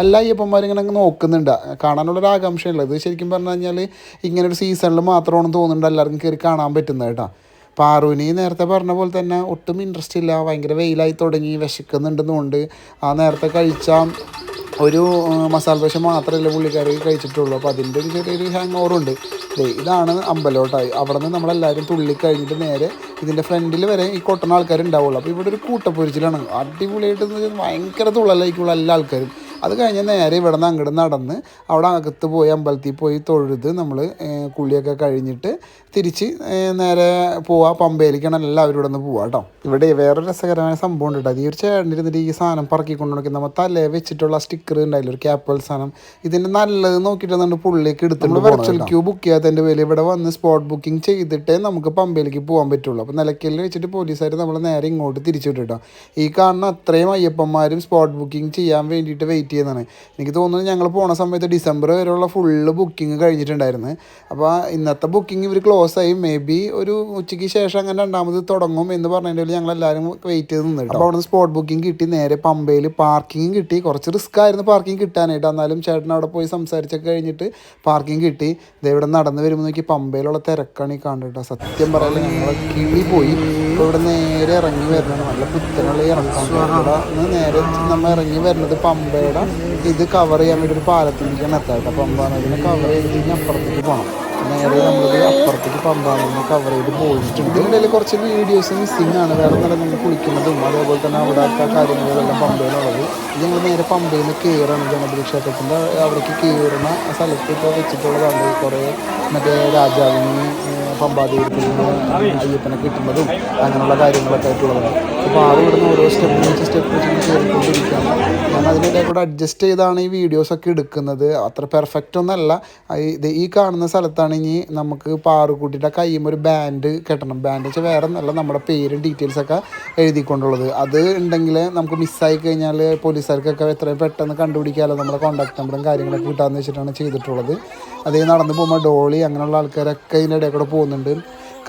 എല്ലാ അയ്യപ്പന്മാരും ഇങ്ങനെ നോക്കുന്നുണ്ട്, കാണാനുള്ളൊരു ആകാംക്ഷയുള്ളത്. ശരിക്കും പറഞ്ഞു കഴിഞ്ഞാൽ ഇങ്ങനൊരു സീസണിൽ മാത്രമാണ് തോന്നുന്നുണ്ട് എല്ലാവർക്കും കയറി കാണാൻ പറ്റുന്നത് കേട്ടോ. പാറുവിന് നേരത്തെ പറഞ്ഞ പോലെ തന്നെ ഒട്ടും ഇൻട്രസ്റ്റ് ഇല്ല, ഭയങ്കര വെയിലായി തുടങ്ങി, വിശക്കുന്നുണ്ടെന്നുകൊണ്ട് ആ നേരത്തെ കഴിച്ച ഒരു മസാല ദോശ മാത്രമല്ല പുള്ളിക്കാരി കഴിച്ചിട്ടുള്ളൂ. അപ്പോൾ അതിൻ്റെ ഒരു ചെറിയൊരു ഹാങ് ഓവറുണ്ട്. ഇതാണ് അമ്പലോട്ടായി. അവിടെ നിന്ന് നമ്മളെല്ലാവരും തുള്ളി കഴിഞ്ഞിട്ട് നേരെ ഇതിൻ്റെ ഫ്രണ്ടിൽ വരെ ഈ കൊട്ടണ ആൾക്കാരുണ്ടാവുള്ളൂ. അപ്പോൾ ഇവിടെ ഒരു കൂട്ടപ്പൊരിച്ചിലാണ്, അടിപൊളിയായിട്ട് ഭയങ്കര തുള്ളലായിരിക്കുള്ള എല്ലാ ആൾക്കാരും. അത് കഴിഞ്ഞ് നേരെ ഇവിടെ നിന്ന് അങ്ങോട്ട് നടന്ന് അവിടെ അകത്ത് പോയി അമ്പലത്തിൽ പോയി തൊഴുത് നമ്മൾ കുളിയൊക്കെ കഴിഞ്ഞിട്ട് തിരിച്ച് നേരെ പോവാം. പമ്പയിലേക്കാണ് എല്ലാവരും ഇവിടെ നിന്ന് പോവാം കേട്ടോ. ഇവിടെ വേറൊരു രസകരമായ സംഭവം ഉണ്ട് കേട്ടോ. ഈ ഒരു ചേട്ടനിരുന്നിട്ട് ഈ സാധനം പറക്കിക്കൊണ്ട് നോക്കി നമ്മൾ തലേ വെച്ചിട്ടുള്ള സ്റ്റിക്കർ ഉണ്ടായില്ല, ഒരു ക്യാപ്പൽ സാധനം. ഇതിൻ്റെ നല്ലത് നോക്കിയിട്ട് പുള്ളിലേക്ക് എടുത്തിട്ട് വെർച്വൽ ക്യൂ ബുക്ക് ചെയ്യാത്തതിൻ്റെ പേര് ഇവിടെ വന്ന് സ്പോട്ട് ബുക്കിംഗ് ചെയ്തിട്ടേ നമുക്ക് പമ്പയിലേക്ക് പോകാൻ പറ്റുള്ളൂ. അപ്പോൾ നിലയ്ക്കലിൽ വെച്ചിട്ട് പോലീസുകാർ നമ്മൾ നേരെ ഇങ്ങോട്ട് തിരിച്ചു വിട്ടോ. ഈ കാണുന്ന അത്രയും അയ്യപ്പന്മാരും സ്പോട്ട് ബുക്കിംഗ് ചെയ്യാൻ വേണ്ടിയിട്ട് വെയിറ്റ് ചെയ്യുന്നതാണ്. എനിക്ക് തോന്നുന്നു ഞങ്ങൾ പോണ സമയത്ത് ഡിസംബർ വരെയുള്ള ഫുള്ള് ബുക്കിംഗ് കഴിഞ്ഞിട്ടുണ്ടായിരുന്നു. അപ്പോൾ ഇന്നത്തെ ബുക്കിംഗ് ഇവർ ക്ലോസ് ആയി. മേ ബി ഒരു ഉച്ചയ്ക്ക് ശേഷം അങ്ങനെ രണ്ടാമത് തുടങ്ങും എന്ന് പറഞ്ഞതിൽ ഞങ്ങളെല്ലാവരും വെയിറ്റ് ചെയ്ത് നിന്നിട്ട് അപ്പോൾ അവിടെ നിന്ന് സ്പോട്ട് ബുക്കിംഗ് കിട്ടി. നേരെ പമ്പയിൽ പാർക്കിംഗ് കിട്ടി. കുറച്ച് റിസ്ക് ആയിരുന്നു പാർക്കിംഗ് കിട്ടാനായിട്ട്, എന്നാലും ചേട്ടൻ അവിടെ പോയി സംസാരിച്ചൊക്കെ കഴിഞ്ഞിട്ട് പാർക്കിംഗ് കിട്ടി. ഇവിടെ നടന്ന് വരുമ്പോൾ നോക്കി പമ്പയിലുള്ള തിരക്കാണ് ഈ കണ്ടിട്ട്. സത്യം പറയാൻ ഞങ്ങൾ കിളി പോയി. അപ്പോൾ ഇവിടെ നേരെ ഇറങ്ങി വരുന്നത് നല്ല പുത്തനുള്ള ഇറങ്ങാൻ. ഇവിടെ നിന്ന് നേരെ നമ്മൾ ഇറങ്ങി വരുന്നത് പമ്പയുടെ ഇത് കവർ ചെയ്യാൻ വേണ്ടി ഒരു പാലത്തിലേക്കാണ് എത്താറ്. പമ്പ നദിനെ കവർ ചെയ്തിട്ട് അപ്പുറത്തേക്ക് പോകണം. നേരെ നമ്മളിത് അപ്പുറത്തേക്ക് പമ്പാണെന്ന് കവർ ചെയ്ത് പോയിട്ടുണ്ട്. ഇതിനിടയിൽ കുറച്ച് വീഡിയോസ് മിസ്സിംഗ് ആണ്. വേറെ നല്ല നമ്മൾ കുളിക്കുന്നതും അതേപോലെ തന്നെ അവിടെ കാര്യങ്ങളെല്ലാം പമ്പയിലുള്ളത്. ഇത് ഞങ്ങൾ നേരെ പമ്പയിൽ നിന്ന് കയറാണ്. ഗണപതി ക്ഷേത്രത്തിൻ്റെ അവിടേക്ക് കയറുന്ന സ്ഥലത്ത് ഇപ്പോൾ വെച്ചിട്ടുള്ളതാണ് കുറേ മറ്റേ രാജാവിന് പമ്പാതീരത്തിൽ അയ്യപ്പനെ കിട്ടുന്നതും അങ്ങനെയുള്ള കാര്യങ്ങളൊക്കെ ആയിട്ടുള്ളതാണ്. അപ്പോൾ ആരും ഇവിടുന്ന് ഓരോ സ്റ്റെപ്പ് വെച്ച് കയറിക്കൊണ്ടിരിക്കുകയാണ്. ഞാൻ അതിൻ്റെ കൂടെ അഡ്ജസ്റ്റ് ചെയ്താണ് ഈ വീഡിയോസൊക്കെ എടുക്കുന്നത്. അത്ര പെർഫെക്റ്റ് ഒന്നല്ല. ഈ കാണുന്ന സ്ഥലത്താണ് ഇനി നമുക്ക് പാറുക്കുട്ടിയുടെ കയ്യുമ്പോൾ ഒരു ബാൻഡ് കെട്ടണം. ബാൻഡ് വെച്ചാൽ വേറെ ഒന്നല്ല, നമ്മുടെ പേരും ഡീറ്റെയിൽസൊക്കെ എഴുതിക്കൊണ്ടുള്ളത്. അത് ഉണ്ടെങ്കിൽ നമുക്ക് മിസ്സായി കഴിഞ്ഞാൽ പോലീസുകാർക്കൊക്കെ എത്രയും പെട്ടെന്ന് കണ്ടുപിടിക്കാമല്ലോ, നമ്മുടെ കോൺടാക്ട് നമ്പറും കാര്യങ്ങളൊക്കെ കിട്ടാമെന്ന് വെച്ചിട്ടാണ് ചെയ്തിട്ടുള്ളത്. അതേ നടന്ന് പോകുമ്പോൾ ഡോളി അങ്ങനെയുള്ള ആൾക്കാരൊക്കെ ഇതിൻ്റെ ഇടയിൽ കൂടെ പോകുന്നുണ്ട്.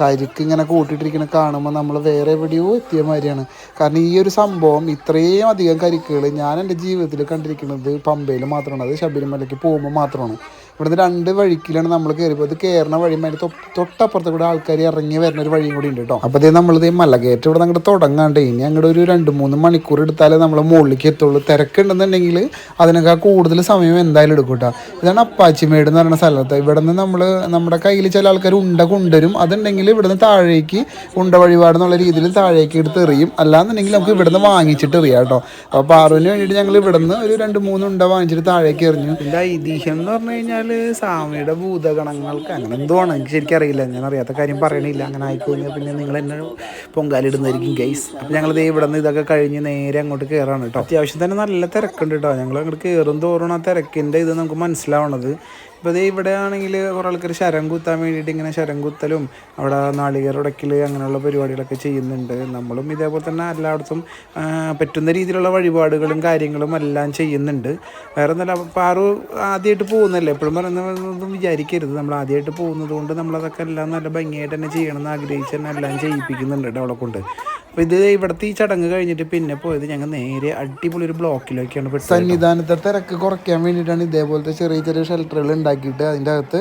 കരിക്ക് ഇങ്ങനെ കൂട്ടിയിട്ടിരിക്കുന്ന കാണുമ്പോൾ നമ്മൾ വേറെ എവിടെയോ എത്തിയ മാതിരിയാണ്. കാരണം ഈ ഒരു സംഭവം ഇത്രയും അധികം കരിക്കുകൾ ഞാൻ എൻ്റെ ജീവിതത്തിൽ കണ്ടിരിക്കുന്നത് പമ്പയിൽ മാത്രമാണ്. അത് ശബരിമലയ്ക്ക് പോകുമ്പോൾ മാത്രമാണ്. ഇവിടുന്ന് 2 വഴിക്കിലാണ് നമ്മൾ കയറിപ്പോൾ. അത് കയറുന്ന വഴി അതിൻ്റെ തൊട്ടപ്പുറത്ത് കൂടെ ആൾക്കാർ ഇറങ്ങി വരുന്ന ഒരു വഴിയും കൂടി ഉണ്ട് കേട്ടോ. അപ്പോൾ അതേ നമ്മളിത് മലകയറ്റം ഇവിടെ അങ്ങോട്ട് തുടങ്ങാണ്ട് ഇനി അങ്ങോട്ട് ഒരു 2-3 മണിക്കൂർ എടുത്താലേ നമ്മൾ മുകളിലേക്ക് എത്തുള്ളൂ. തിരക്കുണ്ടെന്നുണ്ടെങ്കിൽ അതിനേക്കാൾ കൂടുതൽ സമയം എന്തായാലും എടുക്കും കേട്ടോ. ഇതാണ് അപ്പാച്ചിമേട് എന്ന് പറയുന്ന സ്ഥലത്ത്. ഇവിടെ നിന്ന് നമ്മുടെ കയ്യിൽ ചില ആൾക്കാർ ഉണ്ട കൊണ്ടുവരും. അതുണ്ടെങ്കിൽ ഇവിടുന്ന് താഴേക്ക് ഉണ്ട വഴിപാട് എന്നുള്ള രീതിയിൽ താഴേക്ക് എടുത്ത് എറിയും. അല്ലാന്നുണ്ടെങ്കിൽ നമുക്ക് ഇവിടുന്ന് വാങ്ങിച്ചിട്ട് എറിയാം കേട്ടോ. അപ്പോൾ പാറുവിന് വേണ്ടിയിട്ട് ഞങ്ങൾ ഇവിടുന്ന് ഒരു 2-3 ഉണ്ട വാങ്ങിച്ചിട്ട് താഴേക്ക് എറിഞ്ഞു. ഇതിൻ്റെ ഐതിഹ്യം എന്ന് പറഞ്ഞു കഴിഞ്ഞാൽ സ്വാമിയുടെ ഭൂതഗണങ്ങൾക്ക് അങ്ങനെ എന്തോ ആണ്, എനിക്ക് ശരിക്കും അറിയില്ല. ഞാൻ അറിയാത്ത കാര്യം പറയണില്ല. അങ്ങനെ ആയിക്കഴിഞ്ഞാൽ പിന്നെ നിങ്ങൾ എന്നെ പൊങ്കാലിടുന്നതായിരിക്കും ഗൈസ്. അപ്പം ഞങ്ങളിത് ഇവിടെ നിന്ന് ഇതൊക്കെ കഴിഞ്ഞ് നേരെ അങ്ങോട്ട് കയറാണ് കേട്ടോ. അത്യാവശ്യം തന്നെ നല്ല തിരക്കുണ്ട് കേട്ടോ. ഞങ്ങൾ അങ്ങോട്ട് കയറും തോറും ആ തിരക്കിൻ്റെ ഇത് നമുക്ക് മനസ്സിലാവണത്. ഇപ്പോൾ ഇത് ഇവിടെ ആണെങ്കിൽ കുറേ ആൾക്കാർ ശരം കുത്താൻ വേണ്ടിയിട്ട് ഇങ്ങനെ ശരം കുത്തലും അവിടെ നാളികേരം ഉടക്കൽ അങ്ങനെയുള്ള പരിപാടികളൊക്കെ ചെയ്യുന്നുണ്ട്. നമ്മളും ഇതേപോലെ തന്നെ എല്ലായിടത്തും പറ്റുന്ന രീതിയിലുള്ള വഴിപാടുകളും കാര്യങ്ങളും എല്ലാം ചെയ്യുന്നുണ്ട്. വേറെ ഒന്നല്ല, പാറു ആദ്യമായിട്ട് പോകുന്നല്ലേ, എപ്പോഴും പറയുന്നതൊന്നും വിചാരിക്കരുത്. നമ്മൾ ആദ്യമായിട്ട് പോകുന്നത് കൊണ്ട് നമ്മളതൊക്കെ എല്ലാം നല്ല ഭംഗിയായിട്ട് തന്നെ ചെയ്യണമെന്ന് ആഗ്രഹിച്ച് തന്നെ എല്ലാം ചെയ്യിപ്പിക്കുന്നുണ്ട് കേട്ടോ അവളെ കൊണ്ട്. അപ്പോൾ ഇത് ഇവിടുത്തെ ഈ ചടങ്ങ് കഴിഞ്ഞിട്ട് പിന്നെ പോയത് ഞങ്ങൾ നേരെ അടിപൊളി ഒരു ബ്ലോക്കിലേക്കാണ് പെട്ടത്. സന്നിധാനത്തെ തിരക്ക് കുറയ്ക്കാൻ വേണ്ടിയിട്ടാണ് ഇതേപോലത്തെ ചെറിയ ചെറിയ ഷെൽട്ടറുകൾ ഉണ്ടാക്കിയിട്ട് അതിൻ്റെ അകത്ത്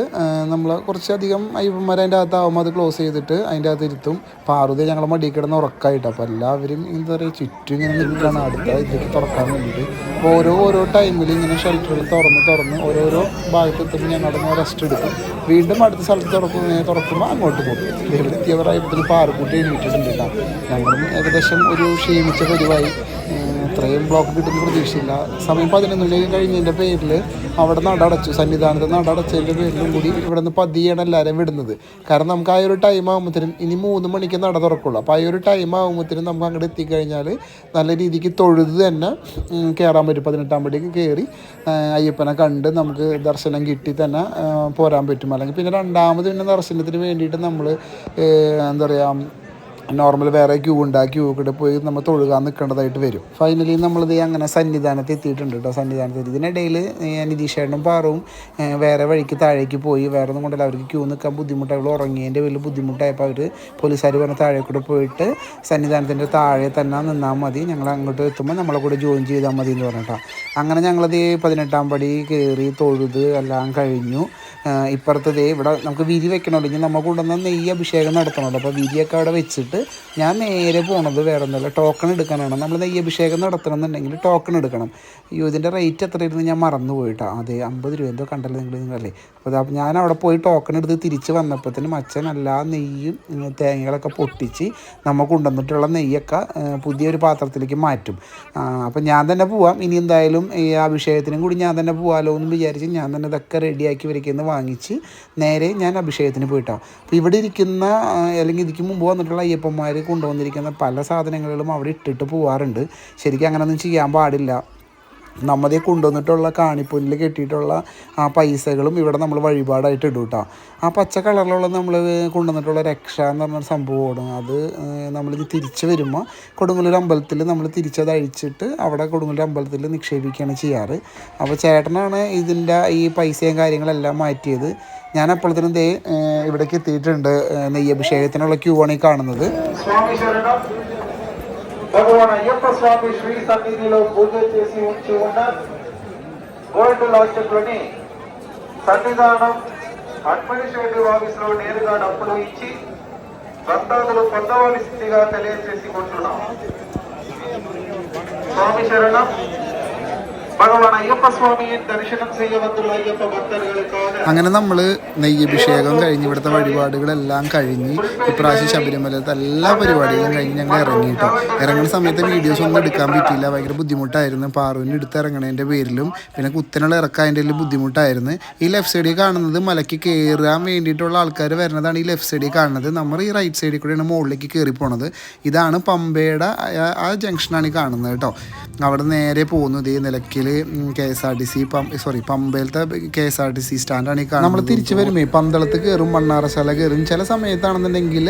നമ്മൾ കുറച്ചധികം അയ്യപ്പന്മാർ അതിൻ്റെ അകത്താവുമ്പോൾ അത് ക്ലോസ് ചെയ്തിട്ട് അതിൻ്റെ അകത്ത് ഇരുത്തും. പാറുതെ ഞങ്ങൾ മടി കിടന്ന് ഉറക്കായിട്ട്. അപ്പോൾ എല്ലാവരും എന്താ പറയുക ചുറ്റും ഇങ്ങനെ നിൽക്കുകയാണ് അടുത്ത ഇതിലേക്ക് തുറക്കാൻ വേണ്ടിയിട്ട്. അപ്പോൾ ഓരോ ടൈമിൽ ഇങ്ങനെ ഷെൽട്ടറുകൾ തുറന്ന് ഓരോരോ ഭാഗത്തെത്തുമ്പോൾ ഞങ്ങൾ അവിടെ റെസ്റ്റ് എടുക്കും. വീണ്ടും അടുത്ത സ്ഥലത്ത് തുറക്കുമ്പോൾ അങ്ങോട്ട് പോകും. ഇവിടെ എത്തിയവരായപ്പോൾ പാറക്കൂട്ടി എഴുതിയിട്ടുണ്ട് കേട്ടോ. ഞങ്ങളും ഏകദേശം ഒരു ക്ഷീണിച്ച പരിവായി. ഇത്രയും ബ്ലോക്ക് കിട്ടുന്ന പ്രതീക്ഷയില്ല. സമയം 11 കഴിഞ്ഞതിൻ്റെ പേരിൽ അവിടെ നടടച്ചു. സന്നിധാനത്ത് നടടച്ചതിൻ്റെ പേരിലും കൂടി ഇവിടെ നിന്ന് പതിയാണ് എല്ലാവരും വിടുന്നത്. കാരണം നമുക്ക് ആ ഒരു ടൈം ആകുമ്പോഴത്തേനും ഇനി 3 മണിക്ക് നട തുറക്കുള്ളൂ. അപ്പോൾ ആ ഒരു ടൈം ആകുമ്പോഴത്തേനും നമുക്ക് അങ്ങോട്ട് എത്തിക്കഴിഞ്ഞാൽ നല്ല രീതിക്ക് തൊഴുത് തന്നെ കയറാൻ പറ്റും. 18-ാം പടിക്ക് കയറി അയ്യപ്പനെ കണ്ട് നമുക്ക് ദർശനം കിട്ടി തന്നെ പോരാൻ പറ്റും. അല്ലെങ്കിൽ പിന്നെ രണ്ടാമത് പിന്നെ ദർശനത്തിന് വേണ്ടിയിട്ട് നമ്മൾ എന്താ പറയുക നോർമൽ വേറെ ക്യൂ ഉണ്ട്. ആ ക്യൂ കൂടെ പോയി നമ്മൾ തൊഴുകാൻ നിൽക്കേണ്ടതായിട്ട് വരും. ഫൈനലി നമ്മളിത് അങ്ങനെ സന്നിധാനത്ത് എത്തിയിട്ടുണ്ട് കേട്ടോ. സന്നിധാനത്ത് ഇതിനിടയിൽ നിതീഷേട്ടനും പാറും വേറെ വഴിക്ക് താഴേക്ക് പോയി. വേറെ ഒന്നും കൊണ്ടല്ല, അവർക്ക് ക്യൂ നിൽക്കാൻ ബുദ്ധിമുട്ടായി. അവൾ ഉറങ്ങിയതിൻ്റെ വലിയ ബുദ്ധിമുട്ടായപ്പോൾ അവർ പോലീസുകാർ പറഞ്ഞ് താഴെ കൂടെ പോയിട്ട് സന്നിധാനത്തിൻ്റെ താഴെ തന്നെ നിന്നാൽ മതി, ഞങ്ങൾ അങ്ങോട്ട് എത്തുമ്പോൾ നമ്മളെ കൂടെ ജോയിൻ ചെയ്താൽ മതി എന്ന് പറഞ്ഞിട്ടാണ്. അങ്ങനെ ഞങ്ങളത് 18-ാം പടി കയറി തൊഴുത് എല്ലാം കഴിഞ്ഞു. ഇപ്പുറത്തത് ഇവിടെ നമുക്ക് വിരി വെക്കണമല്ലോ, ഇനി നമ്മൾ കൊണ്ടുവന്ന നെയ്യ് അഭിഷേകം നടത്തണമല്ലോ. അപ്പോൾ വിരിയൊക്കെ അവിടെ വെച്ചിട്ട് ഞാൻ നേരെ പോണത് വേറെ ഒന്നുമല്ല, ടോക്കൺ എടുക്കാനാണ്. നമ്മൾ നെയ്യ് അഭിഷേകം നടത്തണം എന്നുണ്ടെങ്കിൽ ടോക്കൺ എടുക്കണം. അയ്യോ ഇതിൻ്റെ റേറ്റ് എത്രയായിരുന്നു ഞാൻ മറന്നു പോയിട്ടാണ്. അതെ 50 രൂപ എന്തോ കണ്ടല്ലോ നിങ്ങളല്ലേ. അപ്പോൾ ഞാൻ അവിടെ പോയി ടോക്കൺ എടുത്ത് തിരിച്ച് വന്നപ്പോഴത്തേനും അച്ഛൻ എല്ലാ നെയ്യും തേങ്ങകളൊക്കെ പൊട്ടിച്ച് നമ്മൾ കൊണ്ടുവന്നിട്ടുള്ള നെയ്യൊക്കെ പുതിയൊരു പാത്രത്തിലേക്ക് മാറ്റും. അപ്പോൾ ഞാൻ തന്നെ പോവാം. ഇനി എന്തായാലും ഈ അഭിഷേകത്തിനും കൂടി ഞാൻ തന്നെ പോകാമല്ലോ എന്ന് വിചാരിച്ച് ഞാൻ തന്നെ ഇതൊക്കെ റെഡിയാക്കി വരയ്ക്കുന്ന വാങ്ങിച്ച് നേരെ ഞാൻ അഭിഷേകത്തിന് പോയിട്ടാണ്. അപ്പോൾ ഇവിടെ ഇരിക്കുന്ന അല്ലെങ്കിൽ ഇതിക്ക് മുമ്പ് വന്നിട്ടുള്ള അയ്യപ്പന്മാർ കൊണ്ടുവന്നിരിക്കുന്ന പല സാധനങ്ങളും അവിടെ ഇട്ടിട്ട് പോകാറുണ്ട്. ശരിക്കും അങ്ങനെയൊന്നും ചെയ്യാൻ പാടില്ല. നമ്മതേ കൊണ്ടുവന്നിട്ടുള്ള കാണിപ്പൊന്നിൽ കെട്ടിയിട്ടുള്ള ആ പൈസകളും ഇവിടെ നമ്മൾ വഴിപാടായിട്ട് ഇടും കേട്ടോ. ആ പച്ച കളറിലുള്ള നമ്മൾ കൊണ്ടുവന്നിട്ടുള്ള രക്ഷ എന്ന് പറഞ്ഞൊരു സംഭവമാണ്. അത് നമ്മളിത് തിരിച്ച് വരുമ്പോൾ കൊടുങ്ങല്ലൂർ അമ്പലത്തിൽ നമ്മൾ തിരിച്ചത് അഴിച്ചിട്ട് അവിടെ കൊടുങ്ങല്ലൂർ അമ്പലത്തിൽ നിക്ഷേപിക്കുകയാണ് ചെയ്യാറ്. അപ്പോൾ ചേട്ടനാണ് ഇതിൻ്റെ ഈ പൈസയും കാര്യങ്ങളെല്ലാം മാറ്റിയത്. ഞാൻ അപ്പോഴത്തേനും ഇവിടേക്ക് എത്തിയിട്ടുണ്ട്. നെയ്യഭിഷേകത്തിനുള്ള ക്യൂ ആണ് ഈ കാണുന്നത്. భగవాన్ అయ్యప్ప స్వామి శ్రీ సన్నిధిలో పూజ చేసి ఉంచి ఉన్న గోల్డ్ లాకెట్లని సన్నిధానం అడ్మినిస్ట్రేటివ్ ఆఫీసులో నేరుగా డబ్బులు ఇచ్చి భక్తాదులు పొందవలసిందిగా తెలియజేసి కొంటున్నాం. స్వామి శరణం. ഭഗവാൻ അയ്യപ്പ സ്വാമിയെ ദർശനം ചെയ്യുവന്നുള്ള അയ്യപ്പ ഭക്തர்களுக்காக അങ്ങനെ നമ്മൾ നെയ്യഭിഷേകം കഴിഞ്ഞ് ഇവിടുത്തെ വഴിപാടുകളെല്ലാം കഴിഞ്ഞ് ഇപ്രാവശ്യം ശബരിമലത്തെ എല്ലാ പരിപാടികളും കഴിഞ്ഞ് ഞങ്ങൾ ഇറങ്ങിയിട്ടോ. ഇറങ്ങുന്ന സമയത്ത് വീഡിയോസ് ഒന്നും എടുക്കാൻ പറ്റിയില്ല, ഭയങ്കര ബുദ്ധിമുട്ടായിരുന്നു. പാറുവിന് എടുത്ത് ഇറങ്ങണതിൻ്റെ പേരിലും പിന്നെ കുത്തനുള്ള ഇറക്കാതിൻ്റെ ബുദ്ധിമുട്ടായിരുന്നു. ഈ ലെഫ്റ്റ് സൈഡിൽ കാണുന്നത് മലയ്ക്ക് കയറാൻ വേണ്ടിയിട്ടുള്ള ആൾക്കാർ വരുന്നതാണ്. ഈ ലെഫ്റ്റ് സൈഡിൽ കാണുന്നത്. നമ്മൾ ഈ റൈറ്റ് സൈഡിൽ കൂടെയാണ് മുകളിലേക്ക് കയറി പോണത്. ഇതാണ് പമ്പയുടെ ആ ജംഗ്ഷനാണ് ഈ കാണുന്നത് കേട്ടോ. അവിടെ നേരെ പോകുന്നത് ഈ നിലയ്ക്കൽ KSRTC പമ്പയിലത്തെ KSRTC സ്റ്റാൻഡാണ് ഈ കാണുന്നത്. നമ്മൾ തിരിച്ചു വരുമ്പോൾ പന്തളത്ത് കയറും, മണ്ണാറശാല കയറും, ചില സമയത്താണെന്നുണ്ടെങ്കിൽ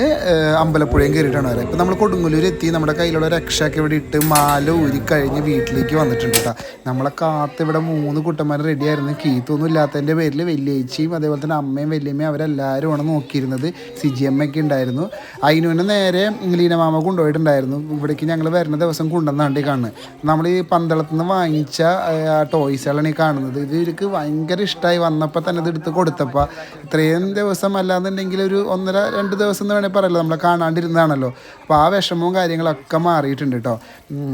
അമ്പലപ്പുഴയും കയറിയിട്ടാണ് വരാം. ഇപ്പം നമ്മൾ കൊടുങ്ങല്ലൂർ എത്തി. നമ്മുടെ കയ്യിലുള്ള രക്ഷയൊക്കെ ഇവിടെ ഇട്ട് മാല ഊരി കഴിഞ്ഞ് വീട്ടിലേക്ക് വന്നിട്ടുണ്ട് കേട്ടോ. നമ്മളെ കാത്ത് ഇവിടെ 3 കുട്ടന്മാർ റെഡിയായിരുന്നു. കീത്തൊന്നും ഇല്ലാത്തതിൻ്റെ പേരിൽ വലിയേച്ചിയും അതേപോലെ തന്നെ അമ്മയും വലിയമ്മയും അവരെല്ലാവരുമാണ് നോക്കിയിരുന്നത്. സിജിയമ്മയൊക്കെ ഉണ്ടായിരുന്നു. അതിനുവിനെ നേരെ ലീനമാമ കൊണ്ടുപോയിട്ടുണ്ടായിരുന്നു. ഇവിടേക്ക് ഞങ്ങൾ വരുന്ന ദിവസം കൊണ്ടുവന്നാണ്ട് കാണുന്നത്. നമ്മൾ ഈ പന്തളത്ത് നിന്ന് വാങ്ങിച്ച ടോയ്സുകളാണ് ഈ കാണുന്നത്. ഇത് ഇവർക്ക് ഭയങ്കര ഇഷ്ടമായി. വന്നപ്പോൾ തന്നെ ഇത് എടുത്ത് കൊടുത്തപ്പോൾ ഇത്രയും ദിവസം അല്ലാന്നുണ്ടെങ്കിൽ ഒരു 1-2 ദിവസം എന്ന് വേണമെങ്കിൽ പറയല്ലോ, നമ്മളെ കാണാണ്ടിരുന്നതാണല്ലോ. അപ്പോൾ ആ വിഷമവും കാര്യങ്ങളൊക്കെ മാറിയിട്ടുണ്ട് കേട്ടോ.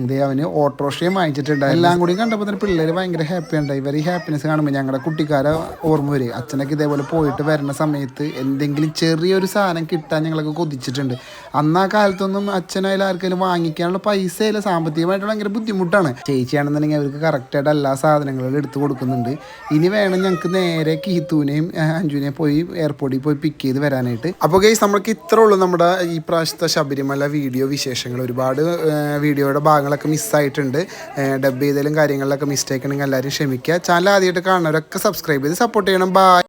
ഇതേ അവന് ഓട്ടോറിക്ഷയും വാങ്ങിച്ചിട്ടുണ്ട്. എല്ലാം കൂടി കണ്ടപ്പോൾ തന്നെ പിള്ളേർ ഭയങ്കര ഹാപ്പി ഉണ്ടായി. ഇവർ ഈ ഹാപ്പിനെസ് കാണുമ്പോൾ ഞങ്ങളുടെ കുട്ടിക്കാരെ ഓർമ്മ വരും. അച്ഛനൊക്കെ ഇതേപോലെ പോയിട്ട് വരുന്ന സമയത്ത് എന്തെങ്കിലും ചെറിയൊരു സാധനം കിട്ടാൻ ഞങ്ങളൊക്കെ കൊതിച്ചിട്ടുണ്ട്. അന്ന് ആ കാലത്തൊന്നും അച്ഛനായാലും ആർക്കെങ്കിലും വാങ്ങിക്കാനുള്ള പൈസയില്ല, സാമ്പത്തികമായിട്ട് ഭയങ്കര ബുദ്ധിമുട്ടാണ്. ചേച്ചിയാണെന്നുണ്ടെങ്കിൽ അവർക്ക് കറക്റ്റായിട്ട് എല്ലാ സാധനങ്ങളും എടുത്ത് കൊടുക്കുന്നുണ്ട്. ഇനി വേണം ഞങ്ങൾക്ക് നേരെ കീത്തൂനെയും അഞ്ജുനെയും പോയി എയർപോർട്ടിൽ പോയി പിക്ക് ചെയ്ത് വരാനായിട്ട്. അപ്പോൾ ഗൈസ് നമ്മൾക്ക് ഇത്ര ഉള്ളൂ നമ്മുടെ ഈ പ്രാവശ്യത്തെ ശബരിമല വീഡിയോ വിശേഷങ്ങൾ. ഒരുപാട് വീഡിയോയുടെ ഭാഗങ്ങളൊക്കെ മിസ്സായിട്ടുണ്ട്. ഡബ് ചെയ്തതിലും കാര്യങ്ങളിലൊക്കെ മിസ്റ്റേക്ക് ഉണ്ടെങ്കിൽ എല്ലാവരും ക്ഷമിക്കുക. ചാനൽ ആദ്യമായിട്ട് കാണുന്നവരൊക്കെ സബ്സ്ക്രൈബ് ചെയ്ത് സപ്പോർട്ട് ചെയ്യണം. ബൈ.